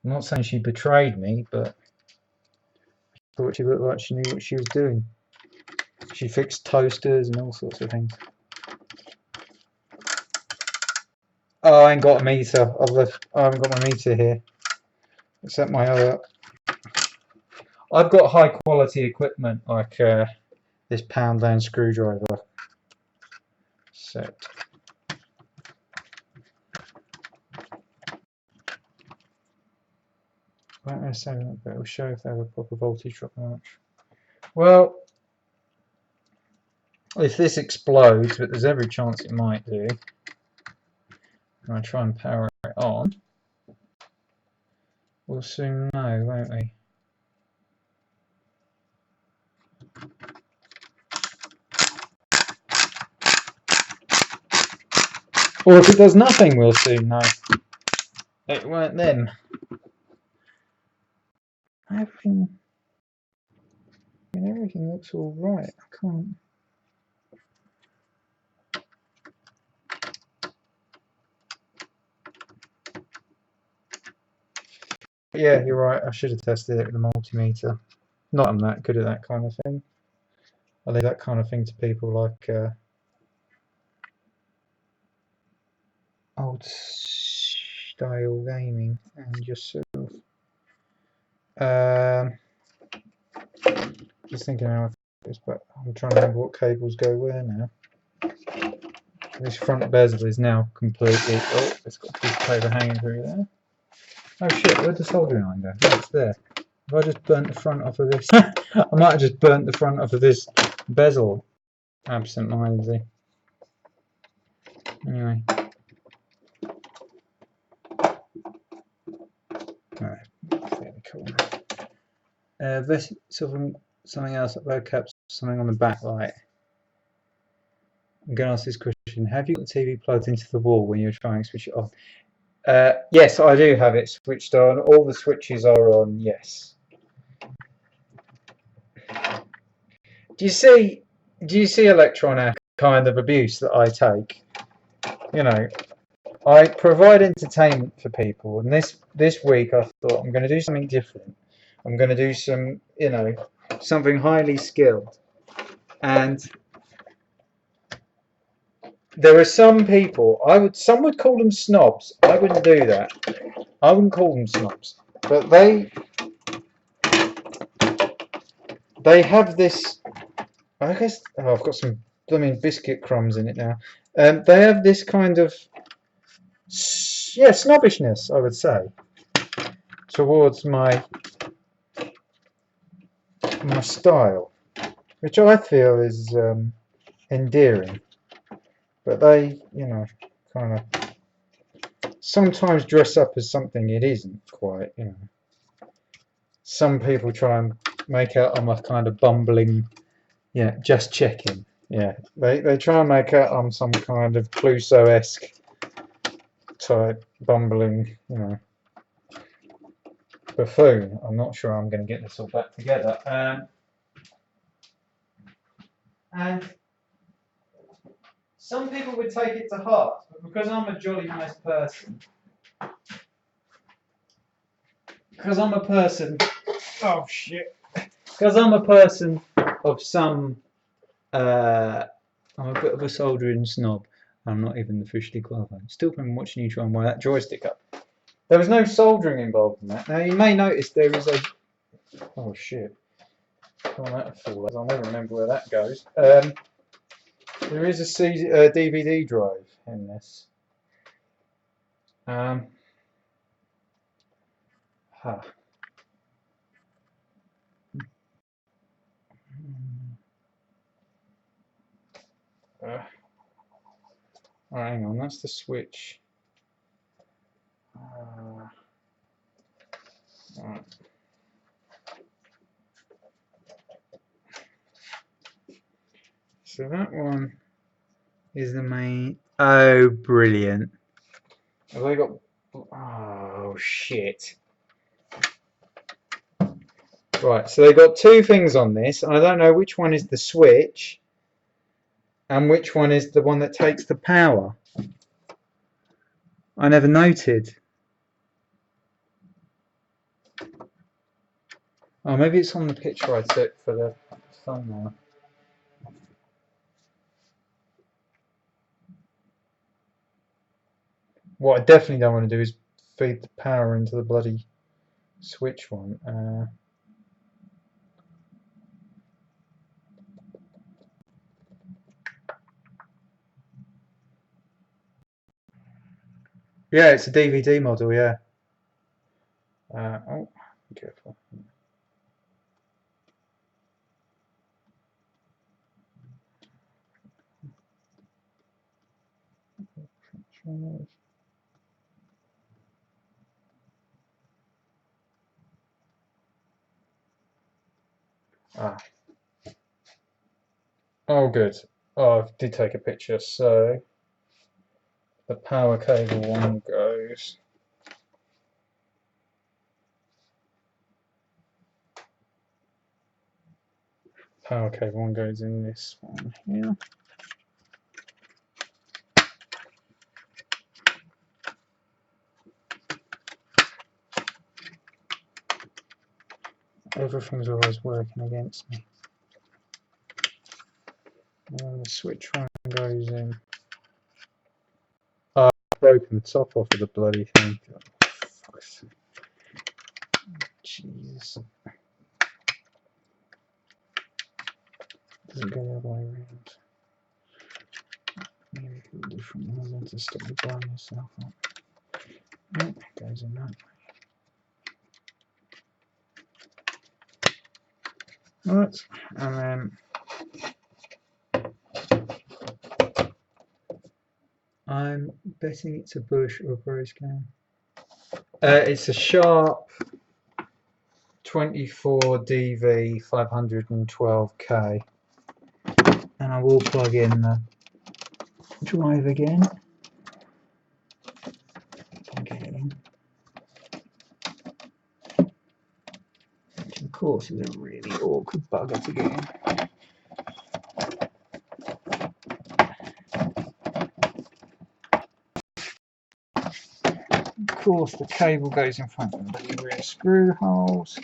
I'm not saying she betrayed me, but I thought she looked like she knew what she was doing. She fixed toasters and all sorts of things. Oh, I ain't got a meter. I haven't got my meter here. Except my other. I've got high quality equipment like this pound-down screwdriver set. Won't necessarily, but it will show if they have a proper voltage drop much. Well, if this explodes, but there's every chance it might do, and I try and power it on, we'll soon know, won't we? Or if it does nothing, we'll soon know. It weren't them. Everything looks all right. I can't. Yeah, you're right. I should have tested it with a multimeter. Not I'm that good at that kind of thing. I leave that kind of thing to people like old style gaming and yourself. Just thinking how it is, but I'm trying to remember what cables go where now. This front bezel is now completely. Oh, it's got a piece of paper hanging through there. Oh shit, where'd the soldering iron go? Oh, it's there. Have I just burnt the front off of this? I might have just burnt the front off of this bezel absent-mindedly. Anyway. Alright, fairly cool. This something else, caps, something on the backlight. I'm going to ask this question. Have you got the TV plugged into the wall when you're trying to switch it on? Yes, I do have it switched on. All the switches are on, yes. Do you see electronic kind of abuse that I take? You know, I provide entertainment for people, and this week I thought I'm going to do something different. I'm going to do some, something highly skilled. And there are some people, some would call them snobs. I wouldn't do that. I wouldn't call them snobs. But they have this, I guess, I've got some blooming biscuit crumbs in it now. They have this kind of, snobbishness, I would say, towards my style, which I feel is endearing. But they, kind of sometimes dress up as something it isn't quite, Some people try and make out I'm a kind of bumbling, just checking. Yeah, they try and make out I'm some kind of Clouseau-esque type bumbling, buffoon. I'm not sure I'm going to get this all back together. And some people would take it to heart, but because I'm a jolly nice person, because I'm a person of some, I'm a bit of a soldering snob. I'm not even officially qualified. Still been watching you try and wire that joystick up. There was no soldering involved in that. Now you may notice there is a, oh shit, oh that'll fall out. I'll never remember where that goes. There is a DVD drive in this. Hang on, that's the switch. Right. So that one is the main. Oh, brilliant! Have I got? Oh shit! Right, so they've got two things on this, and I don't know which one is the switch and which one is the one that takes the power. I never noted. Oh, maybe it's on the picture I took for the thumbnail. What I definitely don't want to do is feed the power into the bloody switch one. Yeah, it's a DVD model, yeah. Oh, be careful. Ah. Oh, good. Oh, I did take a picture, so the power cable one goes. Power cable one goes in this one here. Everything's always working against me. And the switch one goes in. Oh, I've broken the top off of the bloody thing. Oh, fuck's sake. Jesus. Does it go the other way around? Maybe a different one to stop you blowing yourself up. Nope, it goes in that way. Right, and then I'm betting it's a Bush or a Broscan. It's a Sharp 24DV 512K, and I will plug in the drive again. Plug it in. Which of course is a really awkward bugger to get in. Of course, the cable goes in front of the rear screw holes.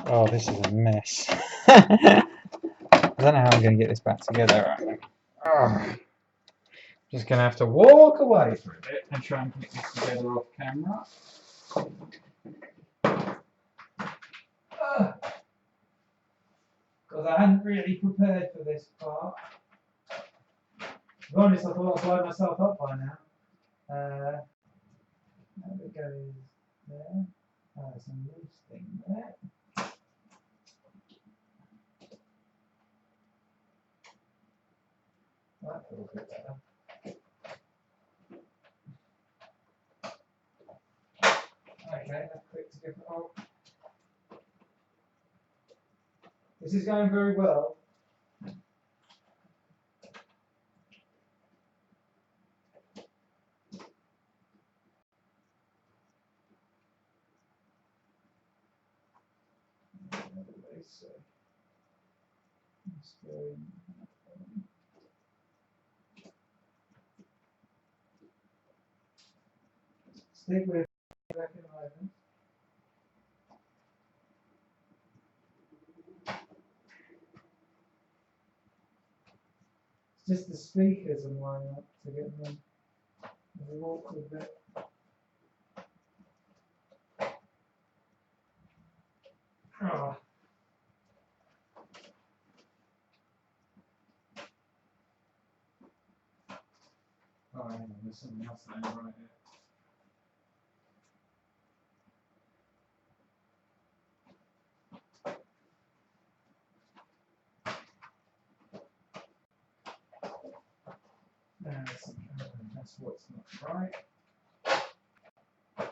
Oh, this is a mess. I don't know how I'm going to get this back together. Oh, just going to have to walk away for a bit and try and put this together off camera. Because I hadn't really prepared for this part. To be honest, I thought I'd blow myself up by now. There it goes there. There's a loose thing there. That feels a bit better. Okay, that's quick to give it off. This is going very well. Stick with back in Ivan. It's just the speakers I'm lining up to get them. There's an awkward bit. Oh. Oh, hang on, there's something else laying right here. That's what's not right. I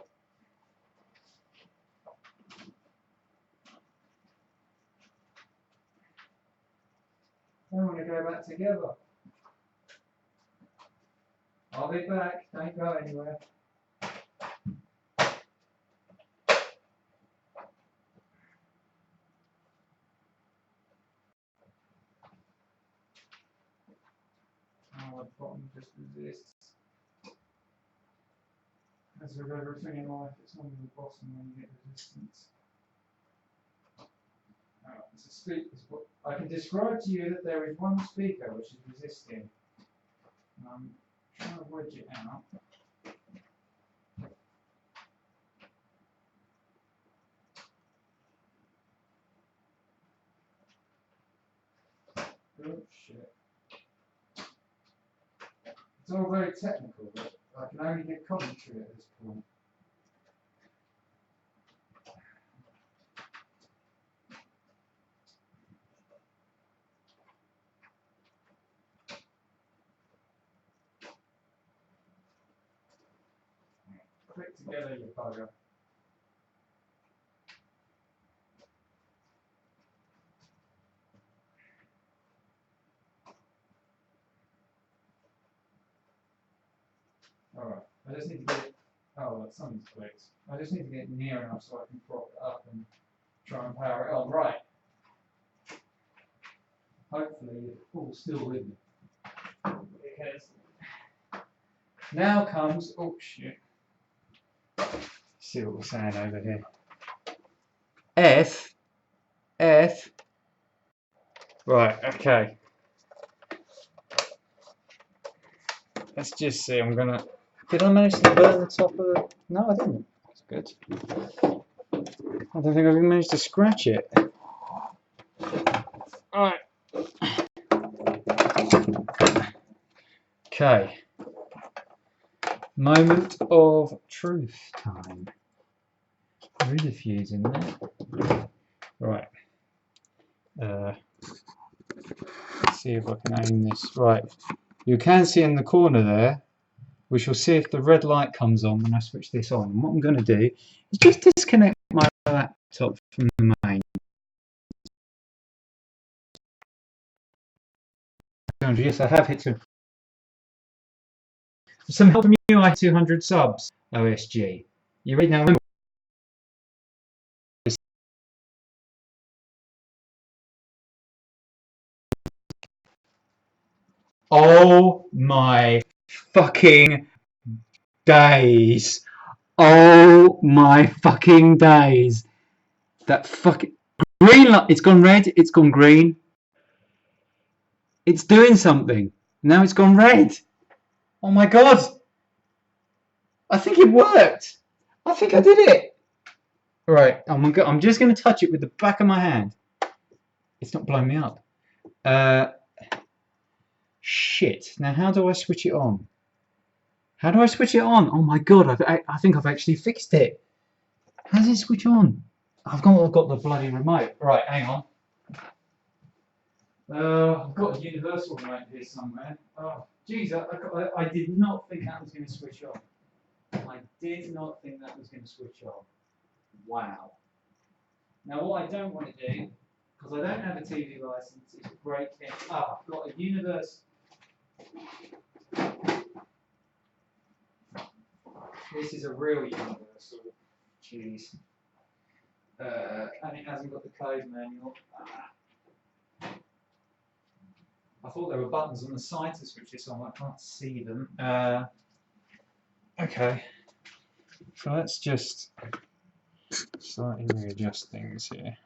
want to go back together. I'll be back. Don't go anywhere. my bottom just resists. As with everything in life, it's only the bottom when you get resistance. I can describe to you that there is one speaker which is resisting. I'm trying to wedge it out. Oh shit. It's all very technical, but I can only get commentary at this point. Click together, you bugger. Alright, I just need to get it. Oh, well, something's clicked. I just need to get it near enough so I can prop it up and try and power it on. Right. Hopefully, you're all still with me. Because now comes. Oh, shit. See what we're saying over here. F. Right, okay. Let's just see. I'm gonna. Did I manage to burn the top of the. No, I didn't. That's good. I don't think I've even managed to scratch it. Alright. Okay. Moment of truth time. There is a fuse in there. Right. Let's see if I can aim this. Right. You can see in the corner there. We shall see if the red light comes on when I switch this on. And what I'm going to do is just disconnect my laptop from the main. Yes, I have hit some help from you. I 200 subs. OSG. You read now. Oh my fucking days. Oh my fucking days. That fucking green light. It's gone red. It's gone green. It's doing something. Now it's gone red. Oh my god. I think it worked. I think I did it. Right. I'm just going to touch it with the back of my hand. It's not blowing me up. Shit. Now how do I switch it on? How do I switch it on? Oh my god. I think I've actually fixed it. How does it switch on? I've got the bloody remote. Right, hang on. I've got a universal remote here somewhere. Oh, jeez, I did not think that was going to switch on. I did not think that was going to switch on. Wow. Now, what I don't want to do, because I don't have a TV license, is break it up. I've got a universal. This is a real universal. Jeez. And it hasn't got the code manual. I thought there were buttons on the side to switch this on. I can't see them. Okay. So let's just slightly readjust things here.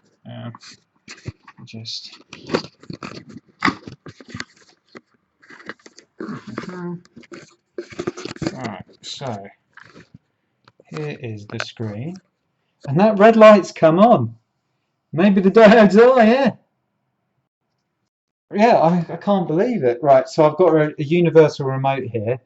Right, so here is the screen. And that red light's come on. Maybe the diodes are, yeah. Yeah, I can't believe it. Right, so I've got a universal remote here.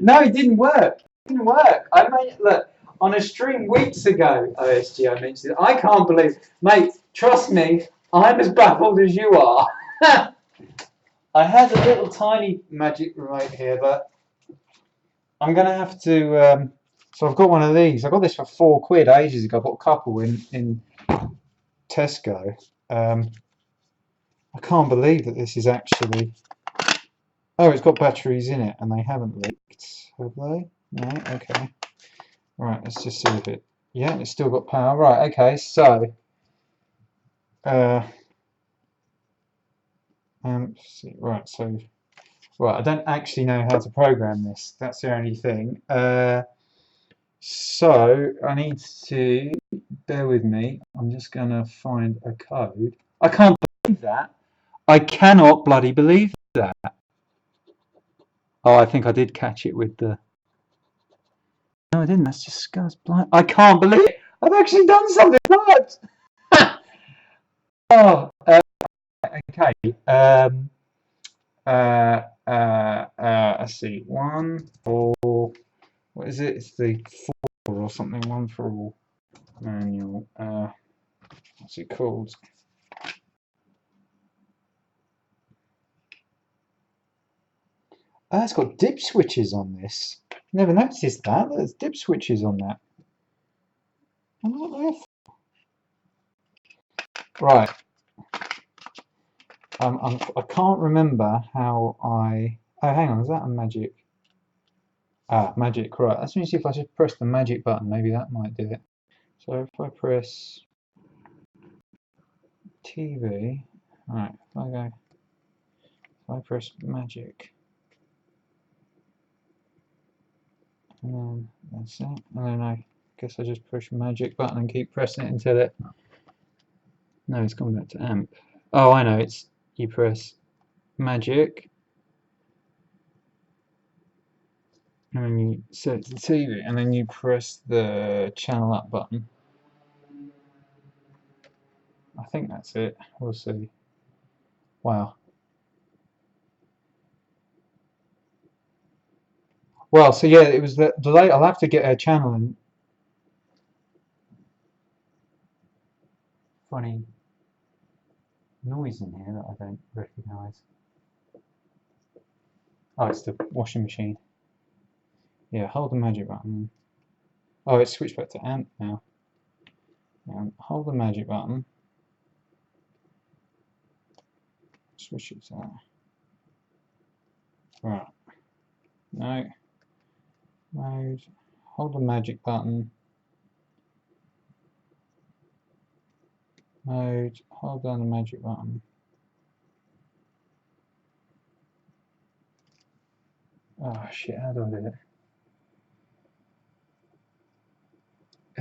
No, it didn't work. It didn't work. I made look on a stream weeks ago. OSG, I mentioned it. I can't believe, mate. Trust me, I'm as baffled as you are. I had a little tiny magic remote here, but I'm gonna have to. So I've got one of these. I got this for £4 ages ago. I bought a couple in Tesco. I can't believe that this is actually. Oh, it's got batteries in it, and they haven't leaked, have they? No. Okay. Right. Let's just see if it. Yeah, it's still got power. Right. Okay. So. See, right, so right, I don't actually know how to program this. That's the only thing. So I need to bear with me. I'm just gonna find a code. I can't believe that. I cannot bloody believe that. Oh, I think I did catch it with the. No, I didn't. That's just Scuzz blind. I can't believe it. I've actually done something. What? Oh, okay. Let's see. One for what is it? It's the four or something. One for all manual. What's it called? It's got dip switches on this. Never noticed that. There's dip switches on that. Right. I can't remember how I. Oh, hang on. Is that a magic? Ah, magic. Right. Let me see if I just press the magic button. Maybe that might do it. So if I press TV. Right. If I press magic. And then that's it. And then I guess I just push magic button and keep pressing it until it. No, it's gone back to amp. Oh, I know. It's you press magic. And then you set the TV, and then you press the channel up button. I think that's it. We'll see. Wow. Well, so yeah, it was the delay. I'll have to get a channel and funny noise in here that I don't recognise. Oh, it's the washing machine. Yeah, hold the magic button. Oh, it's switched back to amp now. Hold the magic button. Switch it to that. Right. No. Mode. Hold the magic button. Mode. Hold down the magic button. Oh shit, how do I do it?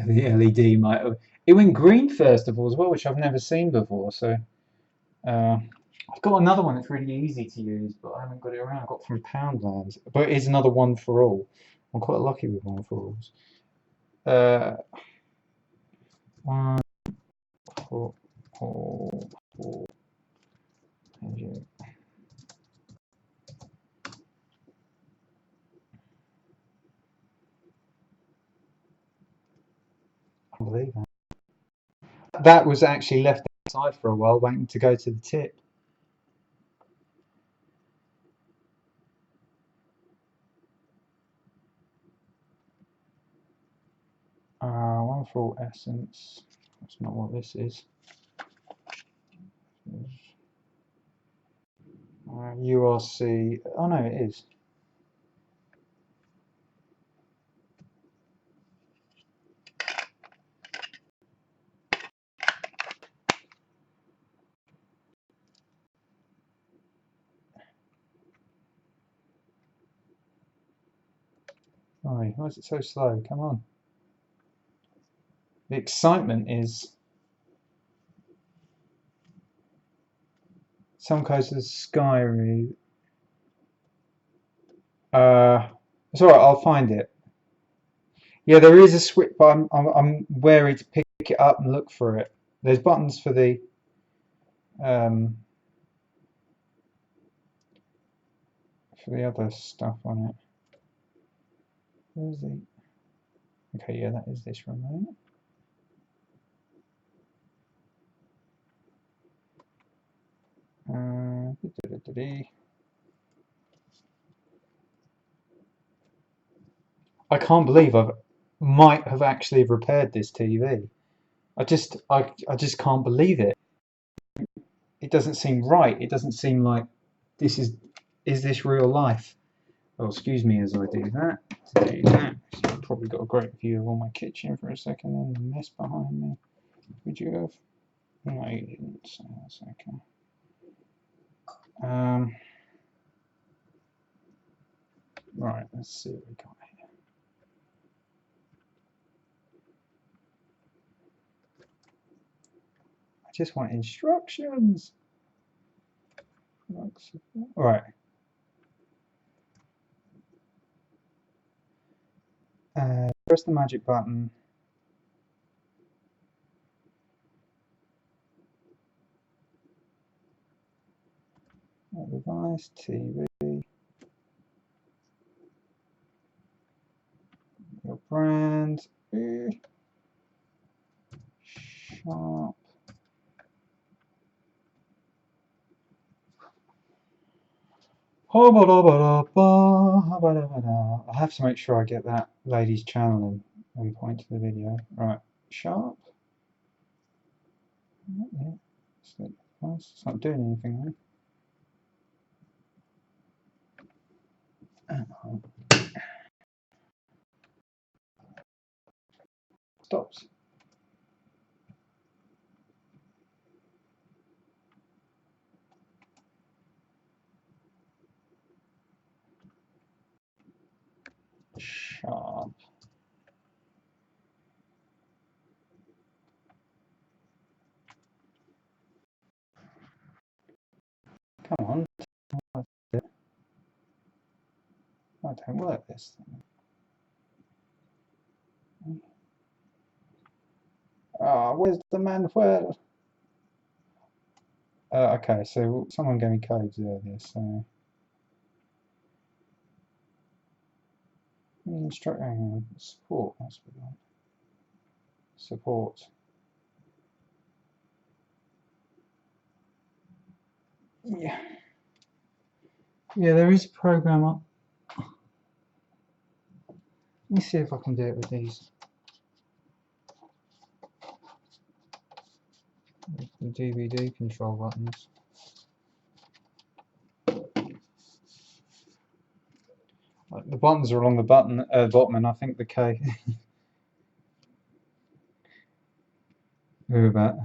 The LED might have. It went green first of all as well, which I've never seen before, so. I've got another one that's really easy to use, but I haven't got it around. I got from Poundland, but it is another one for all. I'm quite lucky with one for alls. One for all. Magic. I can't believe that. That was actually left outside for a while, waiting to go to the tip. One for all essence. That's not what this is. URC. Oh no, it is. Why is it so slow? Come on. The excitement is. Some codes of the sky. It's alright, I'll find it. Yeah, there is a switch, but I'm wary to pick it up and look for it. There's buttons for the other stuff on it. Where's the? Okay, yeah, that is this remote. I can't believe I might have actually repaired this TV. I just can't believe it. It doesn't seem right. It doesn't seem like this is this real life? Oh, excuse me as I do that. So I've probably got a great view of all my kitchen for a second and the mess behind me. Would you have? No, you didn't. So that's okay. Right, let's see what we got here. I just want instructions. Right. Press the magic button. Device, TV, your brand, sharp. I have to make sure I get that lady's channel and point to the video. Right, sharp. Yeah, it's not doing anything though. Stops. Sharp. Come on. I don't work this thing. Ah, where's the manual? Okay, so someone gave me codes earlier, so instruct support. That's what I want. Support. Yeah. Yeah, there is a program up. Let me see if I can do it with these. The DVD control buttons. The buttons are along the bottom, and I think the K. Who about?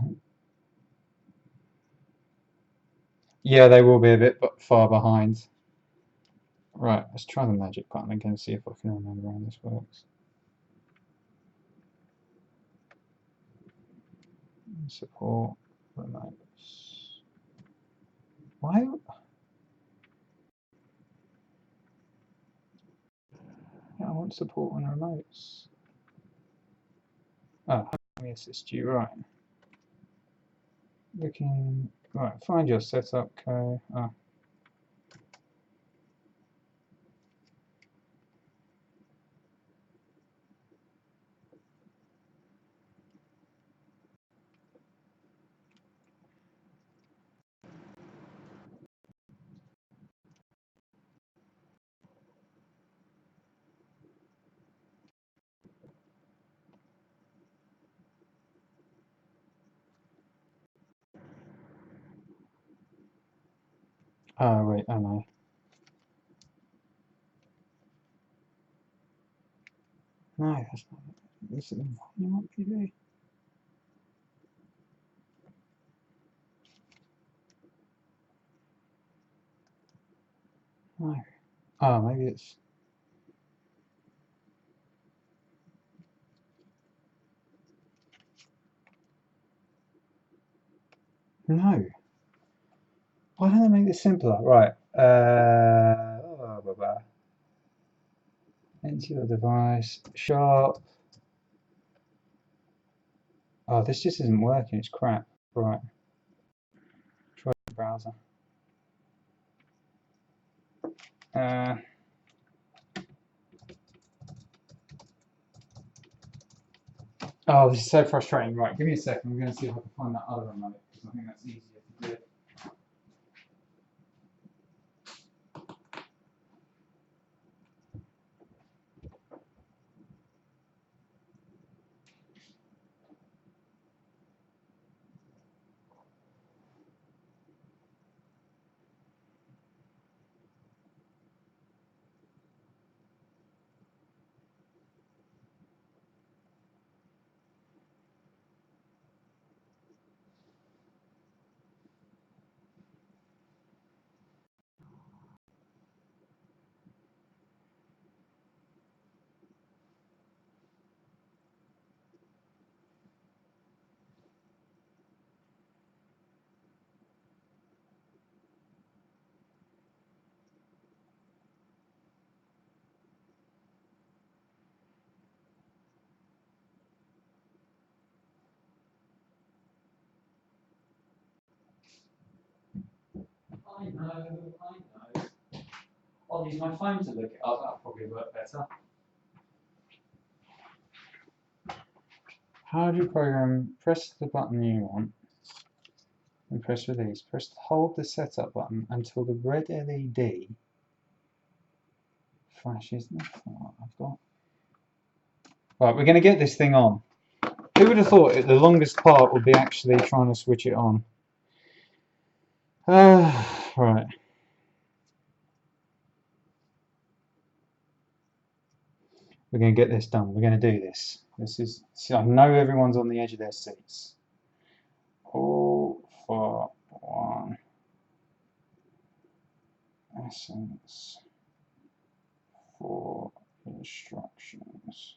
Yeah, they will be a bit far behind. Right, let's try the magic button again, see if I can remember how this works. Support remotes. Why? I want support on remotes. Oh, let me assist you. Right. Looking. Right, find your setup code. Oh. Oh, wait, I know. No, that's not it. This is the volume up PD. No. Oh, maybe it's. No. Why don't they make this simpler? Right. Blah, blah. Enter your device. Sharp. Oh, this just isn't working. It's crap. Right. Try the browser. Oh, this is so frustrating. Right, give me a second. I'm going to see if I can find that other remote because I think that's easier to do. I know. I'll use my phone to look it up, that'll probably work better. How do you program? Press the button you want and press release. Hold the setup button until the red LED flashes. That's not what I've got. Right, we're going to get this thing on. Who would have thought it? The longest part would be actually trying to switch it on. Right. We're going to get this done. We're going to do this. This is. See, I know everyone's on the edge of their seats. All for one. Essence for instructions.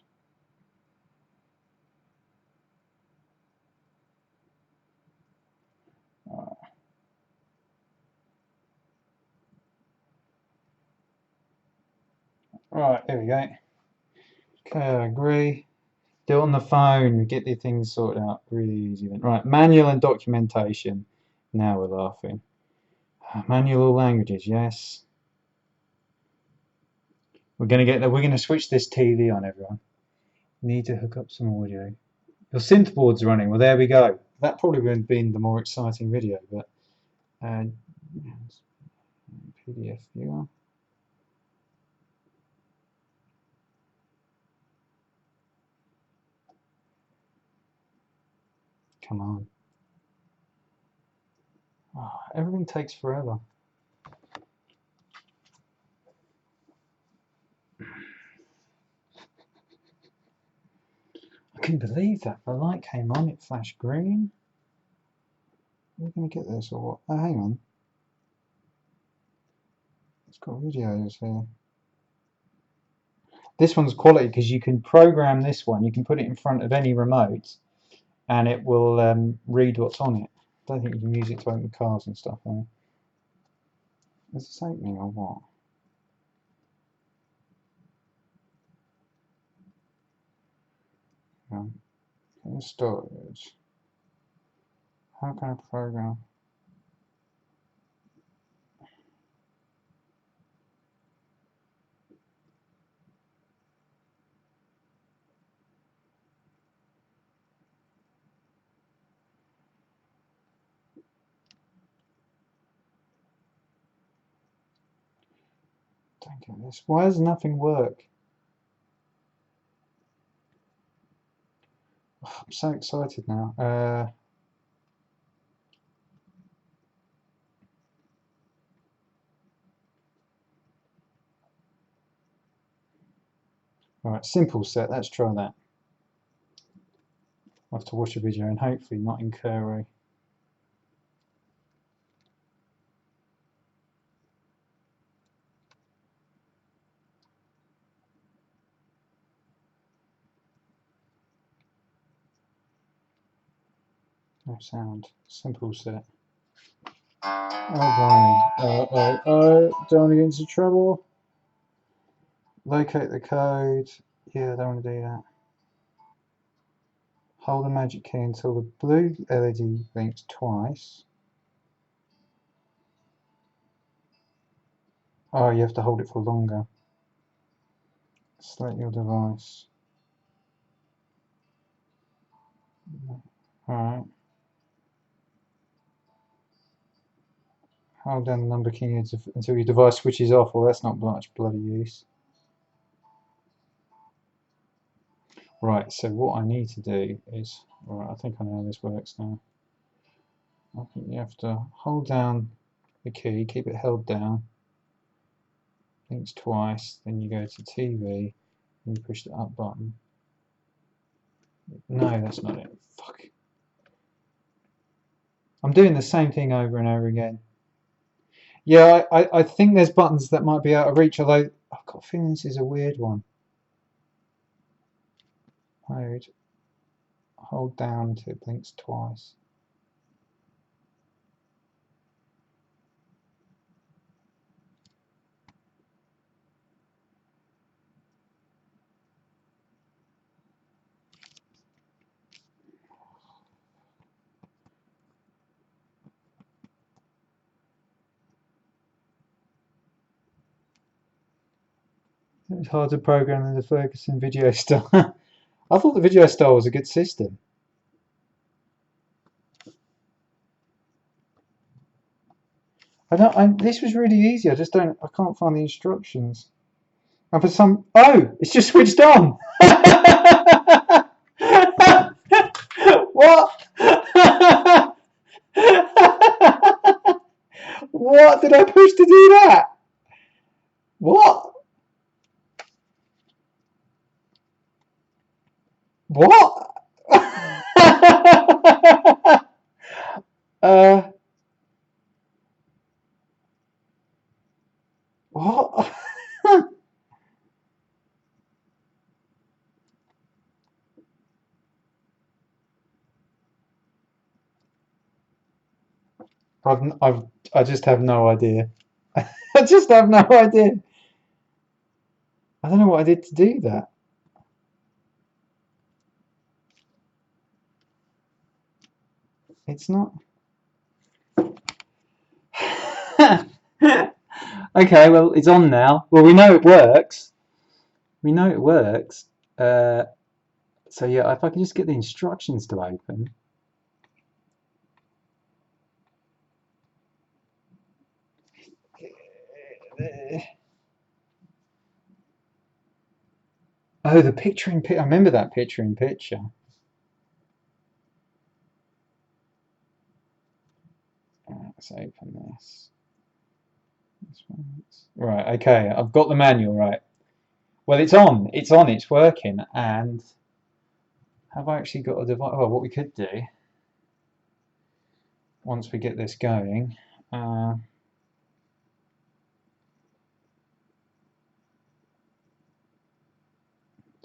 Right, there we go. Okay, I agree. Do it on the phone. Get the things sorted out. Really easy then. Right, manual and documentation. Now we're laughing. Manual all languages, yes. We're gonna switch this TV on, everyone. Need to hook up some audio. Your synth board's running. Well, there we go. That probably would have been the more exciting video, but PDF viewer. Come on. Oh, everything takes forever. I couldn't believe that. The light came on, it flashed green. Are we going to get this or what? Oh, hang on. It's got videos here. This one's quality because you can program this one. You can put it in front of any remote and it will read what's on it. I don't think you can use it to open cars and stuff. Is this opening or what? Storage. How can I program? Don't get this. Why does nothing work? Oh, I'm so excited now. Alright, simple set. Let's try that. I'll have to watch a video and hopefully not incur a... No sound. Simple set. Oh, blimey. Don't want to get into trouble. Locate the code. Yeah, I don't want to do that. Hold the magic key until the blue LED blinks twice. Oh, you have to hold it for longer. Select your device. Alright. Hold down the number key until your device switches off. Well, that's not much bloody use. Right, so what I need to do is... Right, I think I know how this works now. I think you have to hold down the key, keep it held down. Blinks twice, then you go to TV, and you push the up button. No, that's not it. Fuck. I'm doing the same thing over and over again. Yeah, I think there's buttons that might be out of reach, although I've got a feeling this is a weird one. Hold down until it blinks twice. It's hard to program than the Ferguson video style. I thought the video style was a good system. This was really easy. I can't find the instructions. And for some, it's just switched on. What? What did I push to do that? What? What? What? I just have no idea. I just have no idea. I don't know what I did to do that. It's not. Okay, well, it's on now. Well, we know it works. We know it works. So yeah, if I can just get the instructions to open. Oh, the picture-in picture. I remember that picture-in picture. Let's open this. Right, okay, I've got the manual right. Well, it's on, it's working, and have I actually got a device? Well, what we could do, once we get this going,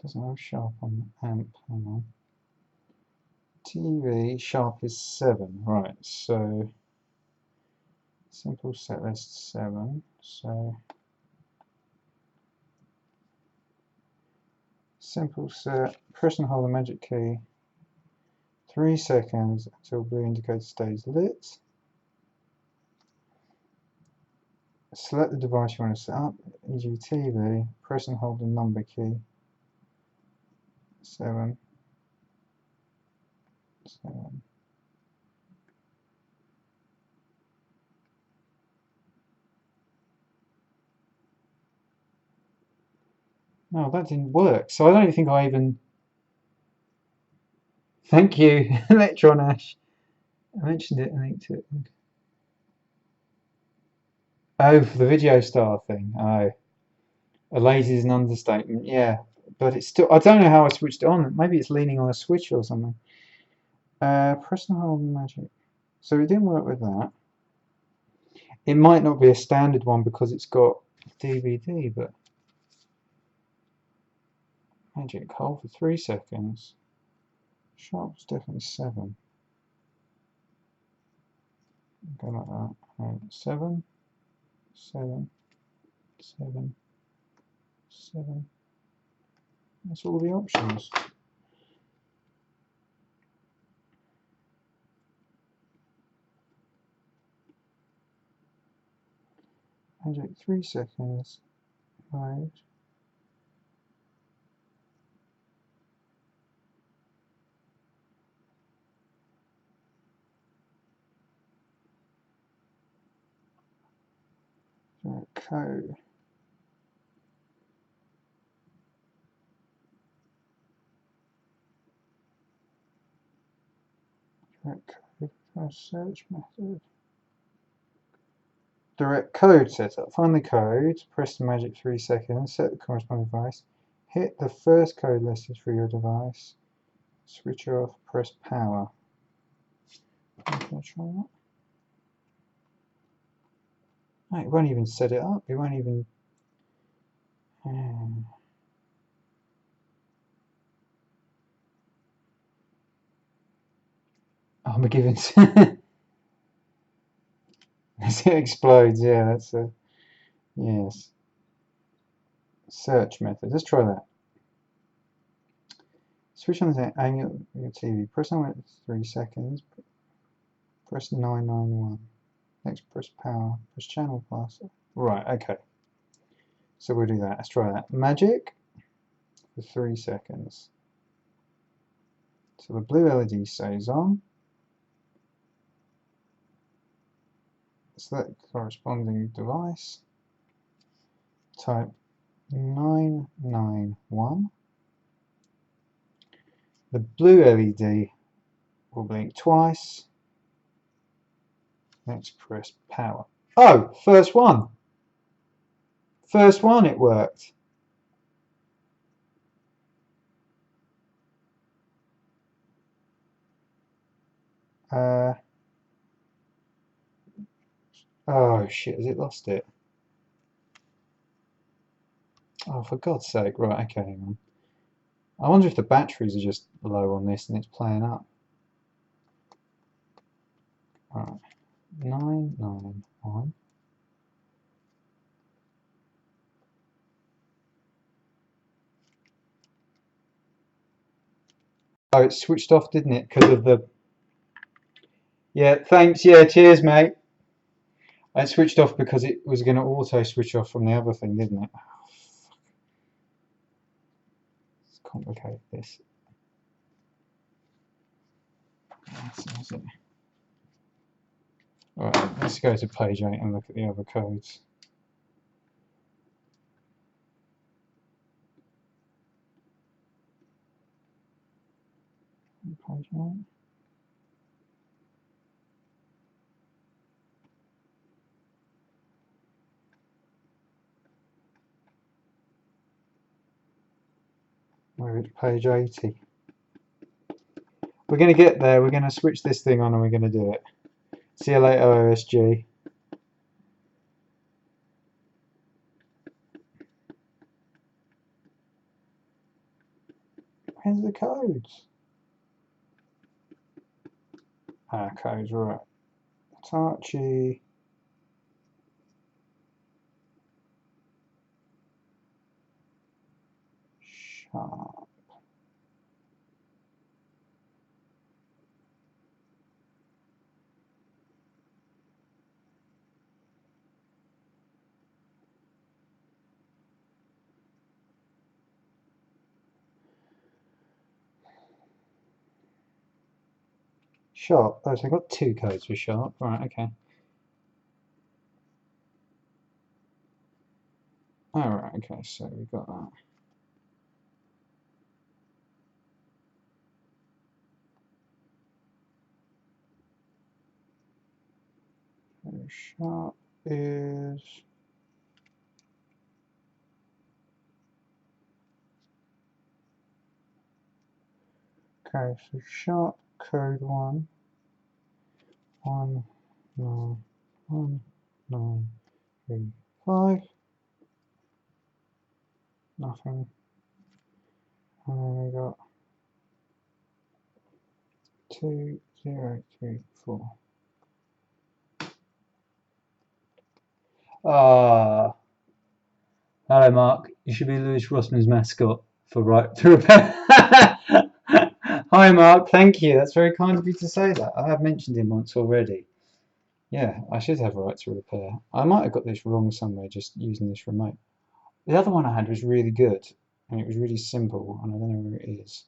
doesn't have sharp on the amp, hang on. TV, sharp is 7, right, so simple set list 7, so simple set, press and hold the magic key 3 seconds until blue indicator stays lit. Select the device you want to set up, e.g. TV, press and hold the number key 7. No, that didn't work. So I don't think I even. Thank you, Electron Ash. I mentioned it and linked it. Oh, for the video star thing. Oh, a lazy is an understatement. Yeah, but it's still. I don't know how I switched it on. Maybe it's leaning on a switch or something. Press and hold magic. So it didn't work with that. It might not be a standard one because it's got DVD, but magic hold for 3 seconds. Sharp's definitely 7. Go like that. Right. 7, 7, 7, 7. That's all the options. Magic 3 seconds. Right. Code. Direct code. Search method. Direct code setup. Find the code. Press the magic 3 seconds. Set the corresponding device. Hit the first code listed for your device. Switch off. Press power. Can I try that? No, it won't even set it up. It won't even. Armageddon. As it explodes, yeah, that's a. Yes. Search method. Let's try that. Switch on the angle of your TV. Press on it for 3 seconds. Press 991. Next, press power. Press channel plus. Right, okay. So we'll do that. Let's try that. Magic for 3 seconds. So the blue LED stays on. Select the corresponding device. Type 991. The blue LED will blink twice. Let's press power. Oh, first one. First one, it worked. Oh shit, has it lost it? Oh, for God's sake. Right, okay, hang on. I wonder if the batteries are just low on this and it's playing up. Alright, 991. Oh, it switched off, didn't it? Because of the... Yeah, thanks. Yeah, cheers, mate. It switched off because it was going to auto switch off from the other thing, didn't it? Oh, fuck. Let's complicate this. That's it. Alright, let's go to page 8 and look at the other codes. Page 8. We're at page 80. We're going to get there. We're going to switch this thing on and we're going to do it. See you later, OSG. Where's the codes? Ah, codes, right. Hitachi. Sharp. Sharp. Oh, so I've got 2 codes for Sharp. Right, okay. Alright, okay, so we've got that. So Sharp is... Okay, so Sharp code 1. 1, 9, 1, 9, 3, 5. Nothing. And then we got 2, 0, 3, 4. Ah, hello, Mark. You should be Lewis Rossman's mascot for Right to Repair. Hi, Mark. Thank you. That's very kind of you to say that. I have mentioned him once already. Yeah, I should have Right to Repair. I might have got this wrong somewhere just using this remote. The other one I had was really good, and it was really simple, and I don't know where it is.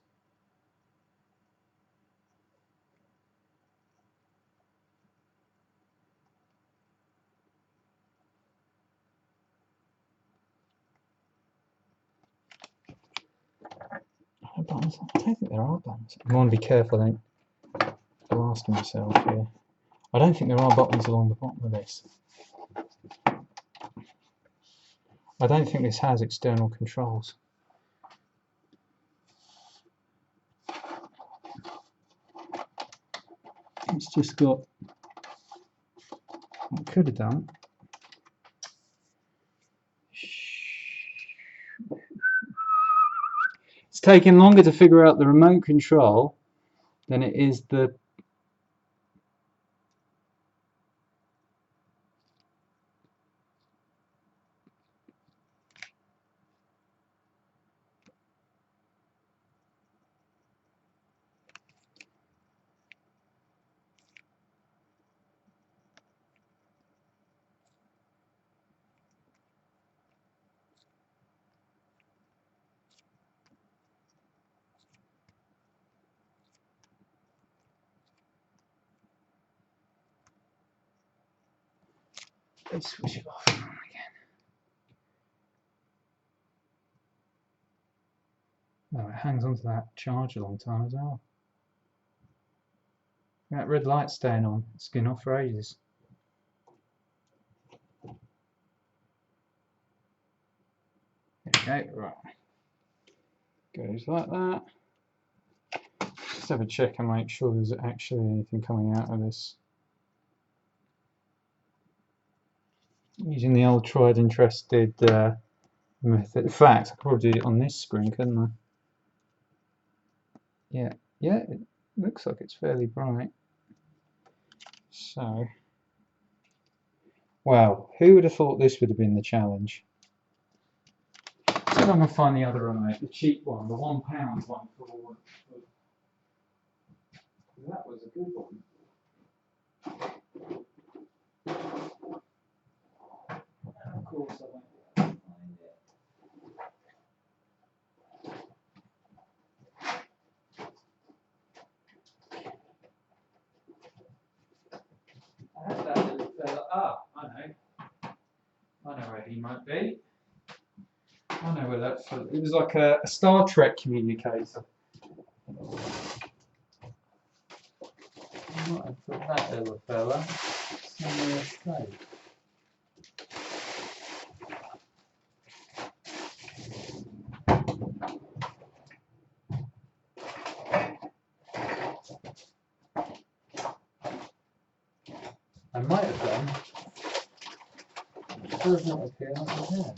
Buttons? I don't think there are buttons. I want to be careful, I don't blast myself here. I don't think there are buttons along the bottom of this. I don't think this has external controls. It's just got... What I could have done... It's taking longer to figure out the remote control than it is the... Let's switch it off and on again. Oh, it hangs onto that charge a long time as well. That red light's staying on. It's been off for ages. There we go, right. Goes like that. Just have a check and make sure there's actually anything coming out of this. Using the old tried and trusted method. In fact, I could probably do it on this screen, couldn't I? Yeah, it looks like it's fairly bright. So, wow, who would have thought this would have been the challenge? See if I can find the other remote, the cheap one, the £1 one for that was a good one. And of course I won't be able to find it. I had that little fella. Ah, I know where he might be. I know where that fella. It was like a Star Trek communicator. I might have put that little fella somewhere safe. I might have done. It does not appear like I have.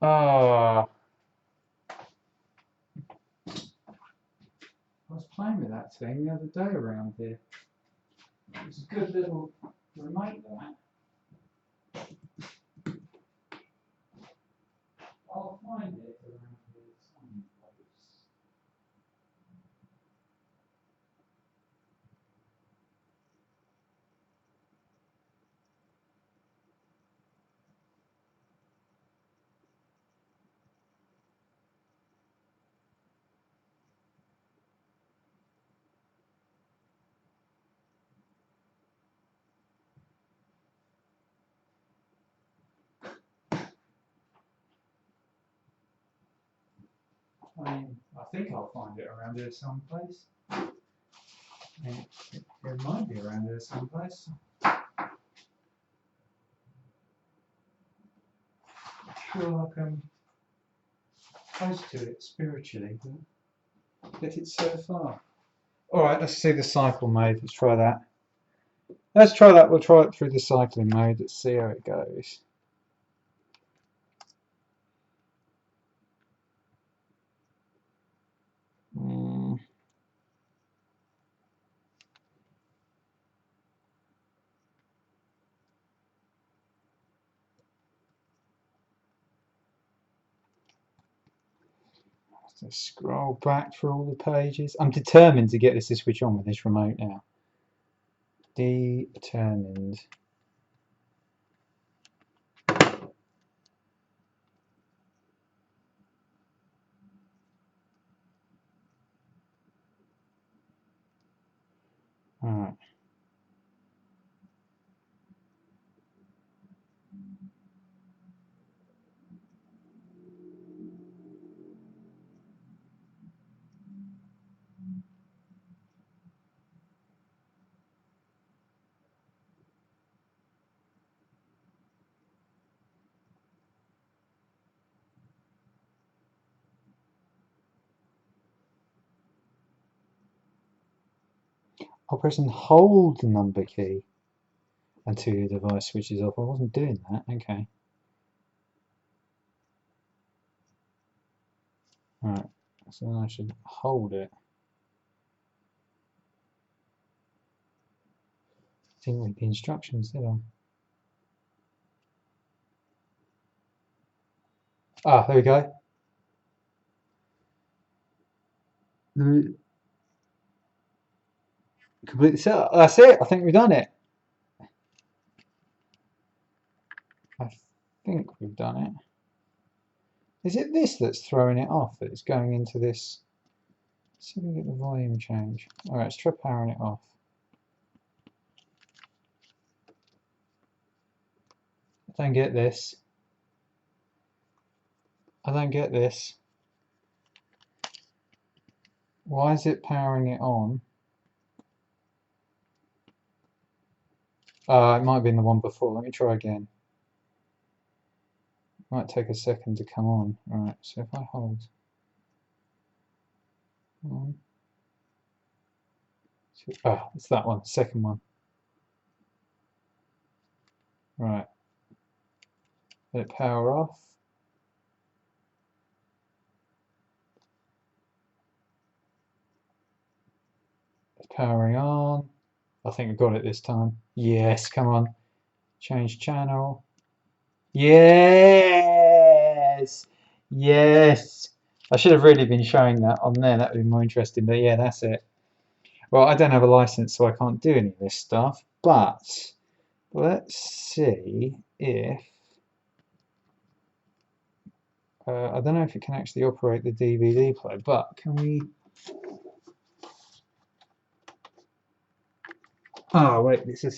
Ah, I was playing with that thing the other day around here. It was a good little remote, that. I'll find it around here someplace. I think I'll find it around here someplace. It might be around here someplace. I feel like I'm close to it spiritually, but yet it's so far. Alright, let's see the cycle mode. Let's try that. Let's try that. We'll try it through the cycling mode. Let's see how it goes. So scroll back through all the pages. I'm determined to get this to switch on with this remote now. Determined. Alright. I'll press and hold the number key until your device switches off. I wasn't doing that. Okay. Alright. So then I should hold it. Didn't read the instructions, did I? Ah, there we go. Complete the setup. That's it. I think we've done it. I think we've done it. Is it this that's throwing it off? That it's going into this? Let's see if we get the volume change. All right, let's try powering it off. I don't get this. I don't get this. Why is it powering it on? It might have been the one before. Let me try again. Might take a second to come on. Right, so if I hold. It's that one, second one. Right. Let it power off. It's powering on. I think I got it this time. Yes, come on. Change channel. Yes! Yes! I should have really been showing that on there. That would be more interesting. But yeah, that's it. Well, I don't have a license, so I can't do any of this stuff. But let's see if... I don't know if it can actually operate the DVD player, but can we... Oh, wait, it's a...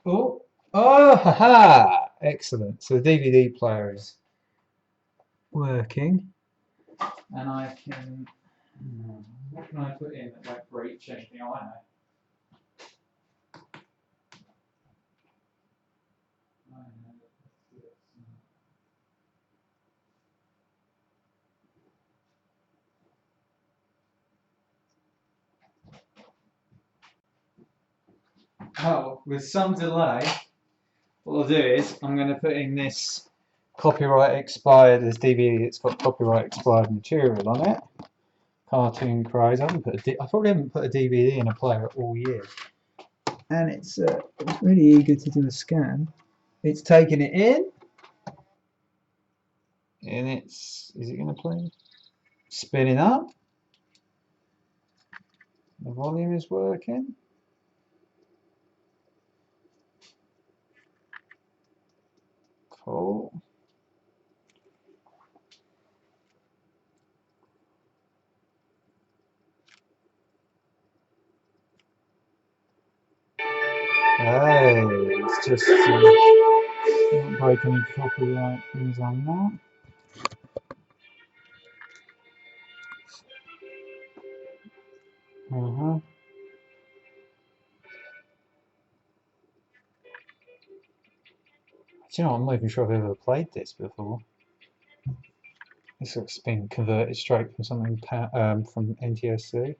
Oh, haha! Excellent. So the DVD player is working, and I can. What can I put in that won't breach anything? Oh, I know. Oh, with some delay, what I'll do is I'm going to put in this copyright expired, this DVD that's got copyright expired material on it. Cartoon Crows. I probably haven't put a DVD in a player all year. And it's really eager to do a scan. It's taking it in. And is it going to play? Spinning up. The volume is working. Cool. Hey, it's just not break any copyright things on that. Do you know, I'm not even sure I've ever played this before. This has been converted straight from something from NTSC.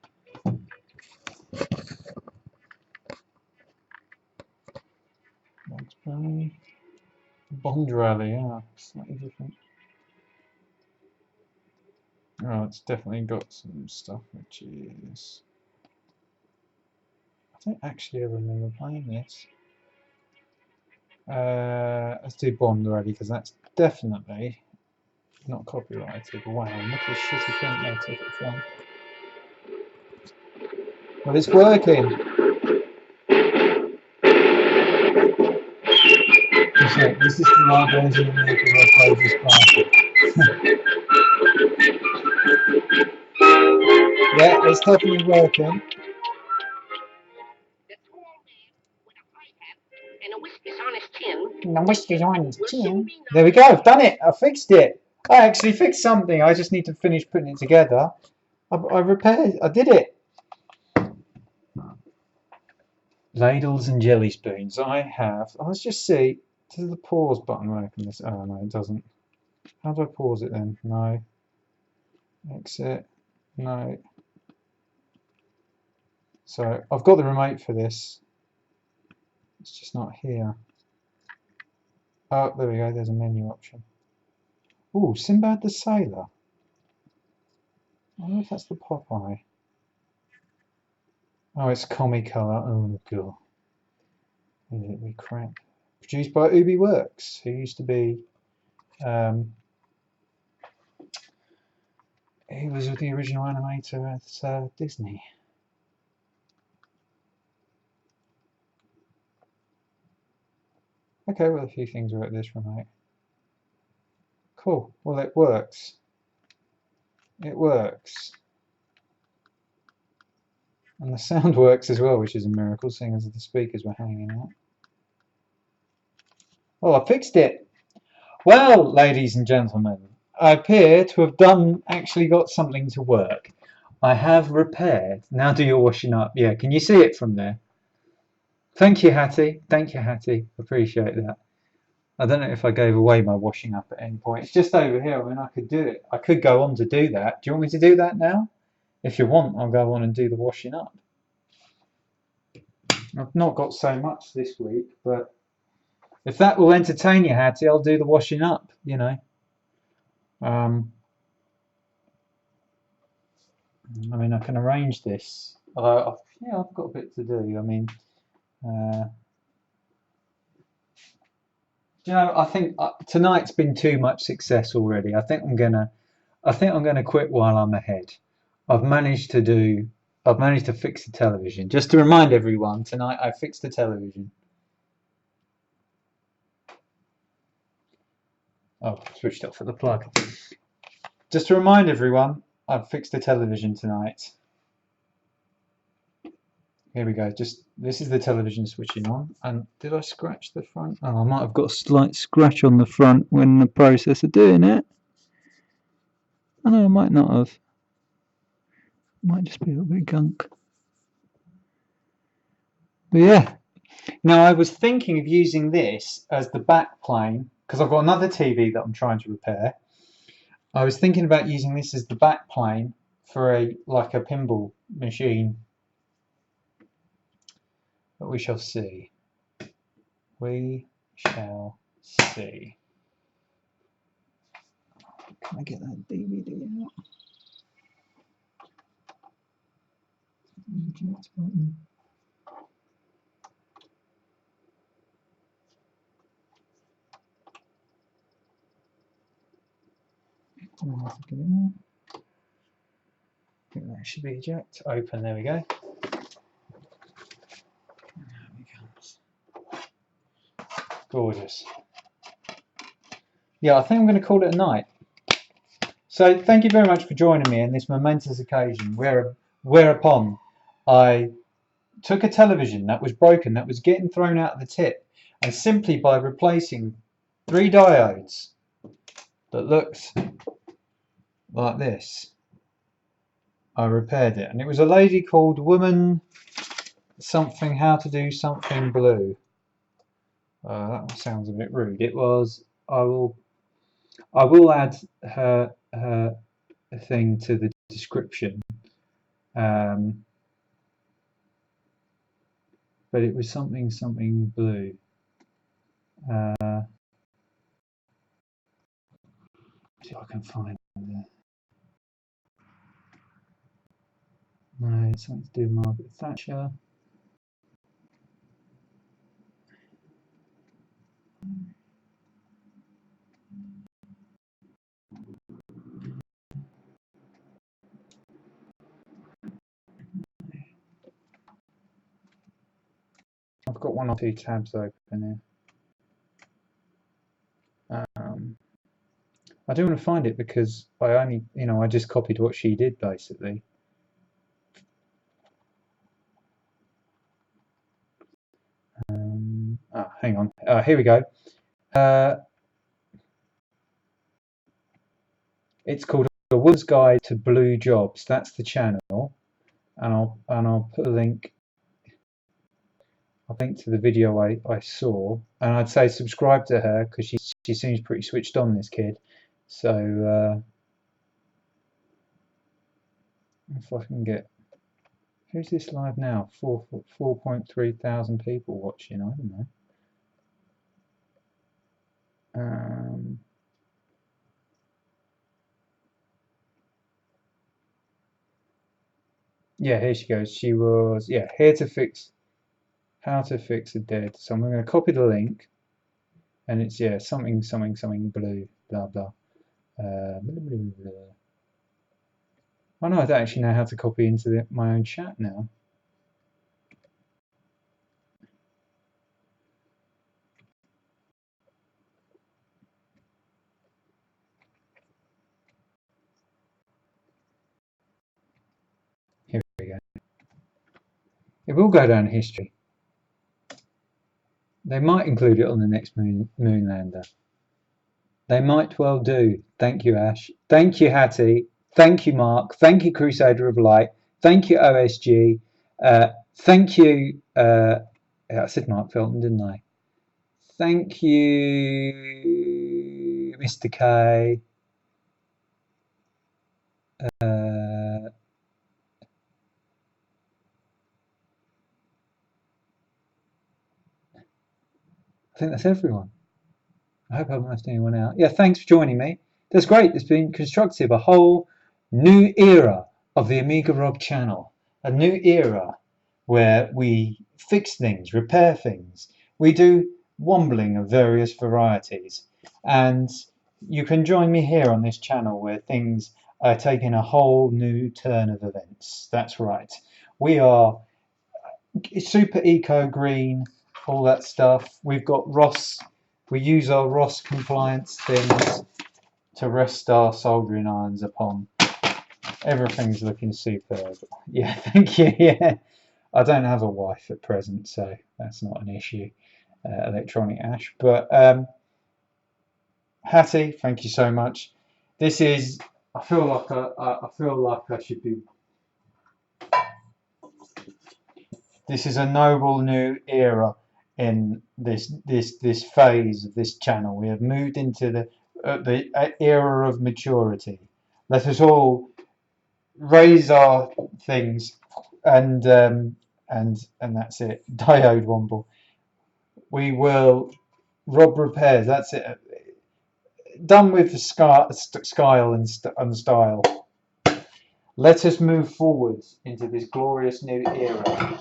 Bond Rally, yeah, slightly different. Oh, it's definitely got some stuff which is... I don't actually ever remember playing this. Let's do Bond Rally because that's definitely not copyrighted. Wow, look at the shitty print they took it from. Well, it's working. This is the right version of the Amiga this party. Yeah, it's definitely working. And the whiskers on his chin. There we go, I've done it. I fixed it. I actually fixed something. I just need to finish putting it together. I repaired. I did it. Ladles and jelly spoons. I have. Let's just see. Does the pause button work on this? Oh no, it doesn't. How do I pause it then? No. Exit. No. So I've got the remote for this. It's just not here. Oh, there we go. There's a menu option. Ooh, Sinbad the Sailor. I wonder if that's the Popeye. Oh, it's Comicolor. Oh god, is it be crap? Produced by Ubi Works, who used to be. He was the original animator at Disney. Okay, well, a few things about this remote. Cool. Well, it works. It works. And the sound works as well, which is a miracle, seeing as the speakers were hanging out. Oh, I fixed it. Well, ladies and gentlemen, I appear to have actually got something to work. I have repaired. Now do your washing up. Yeah, can you see it from there? Thank you, Hattie. Thank you, Hattie. Appreciate that. I don't know if I gave away my washing up at any point. It's just over here. I mean, I could do it. I could go on to do that. Do you want me to do that now? If you want, I'll go on and do the washing up. I've not got so much this week, but if that will entertain you, Hattie, I'll do the washing up, you know. I mean, I can arrange this. Yeah, I've got a bit to do. I mean, you know, I think tonight's been too much success already. I think I'm gonna quit while I'm ahead. I've managed to fix the television. Just to remind everyone, tonight I fixed the television. Oh, switched off at the plug. Just to remind everyone, I've fixed the television tonight. Here we go. This is the television switching on. And did I scratch the front? Oh, I might have got a slight scratch on the front when the process of doing it. I know I might not have. Might just be a little bit gunk. But yeah. Now I was thinking of using this as the back plane because I've got another TV that I'm trying to repair. I was thinking about using this as the back plane for like a pinball machine. But we shall see. We shall see. Can I get that DVD out? Eject button. I think that should be eject. Open, there we go. There he comes. Gorgeous. Yeah, I think I'm going to call it a night. So thank you very much for joining me in this momentous occasion whereupon I took a television that was broken, that was getting thrown out of the tip, and simply by replacing 3 diodes that looked like this, I repaired it. And it was a lady called Woman something how to do something blue. That sounds a bit rude. It was. I will add her thing to the description. But it was something blue. See if I can find it. No, it's something to do with Margaret Thatcher. I've got 1 or 2 tabs open here. I do want to find it because I just copied what she did basically. Hang on. Here we go. It's called A Woman's Guide to Blue Jobs. That's the channel, and I'll put a link. I'll link to the video I saw, and I'd say subscribe to her because she seems pretty switched on, this kid. So if I can get, who's this live now? 4.3 thousand people watching. I don't know. Yeah, here she goes. She was, yeah, here to fix, how to fix a dead. So I'm going to copy the link, and it's, yeah, something, something, something blue, blah, blah. Blah, blah, blah. Oh no, I don't actually know how to copy into my own chat now. Here we go. It will go down in history. They might include it on the next moon lander. They might well do. Thank you, Ash. Thank you, Hattie. Thank you, Mark. Thank you, Crusader of Light. Thank you, OSG. Thank you. I said Mark Felton, didn't I? Thank you, Mr. K. I think that's everyone. I hope I haven't left anyone out. Yeah, thanks for joining me. That's great. It's been constructive. A whole new era of the Amiga Rob channel. A new era where we fix things, repair things. We do wombling of various varieties. And you can join me here on this channel where things are taking a whole new turn of events. That's right. We are super eco green, all that stuff. We've got ROS. We use our ROS compliance things to rest our soldering irons upon. Everything's looking superb. Yeah, thank you. Yeah, I don't have a wife at present, so that's not an issue. Electronic Ash, but Hattie, thank you so much. This is. I feel like I feel like I should be. This is a noble new era in this phase of this channel. We have moved into the era of maturity. Let us all raise our things, and that's it. Diode Womble. We will Rob repairs. That's it. Done with the style and style. Let us move forwards into this glorious new era.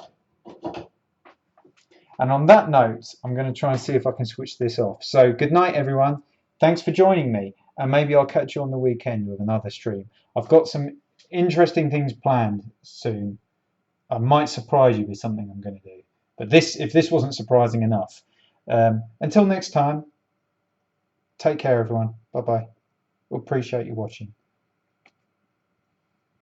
And on that note, I'm going to try and see if I can switch this off. So good night, everyone. Thanks for joining me. And maybe I'll catch you on the weekend with another stream. I've got some interesting things planned soon. I might surprise you with something I'm going to do. But if this wasn't surprising enough. Until next time, take care, everyone. Bye-bye. Appreciate you watching.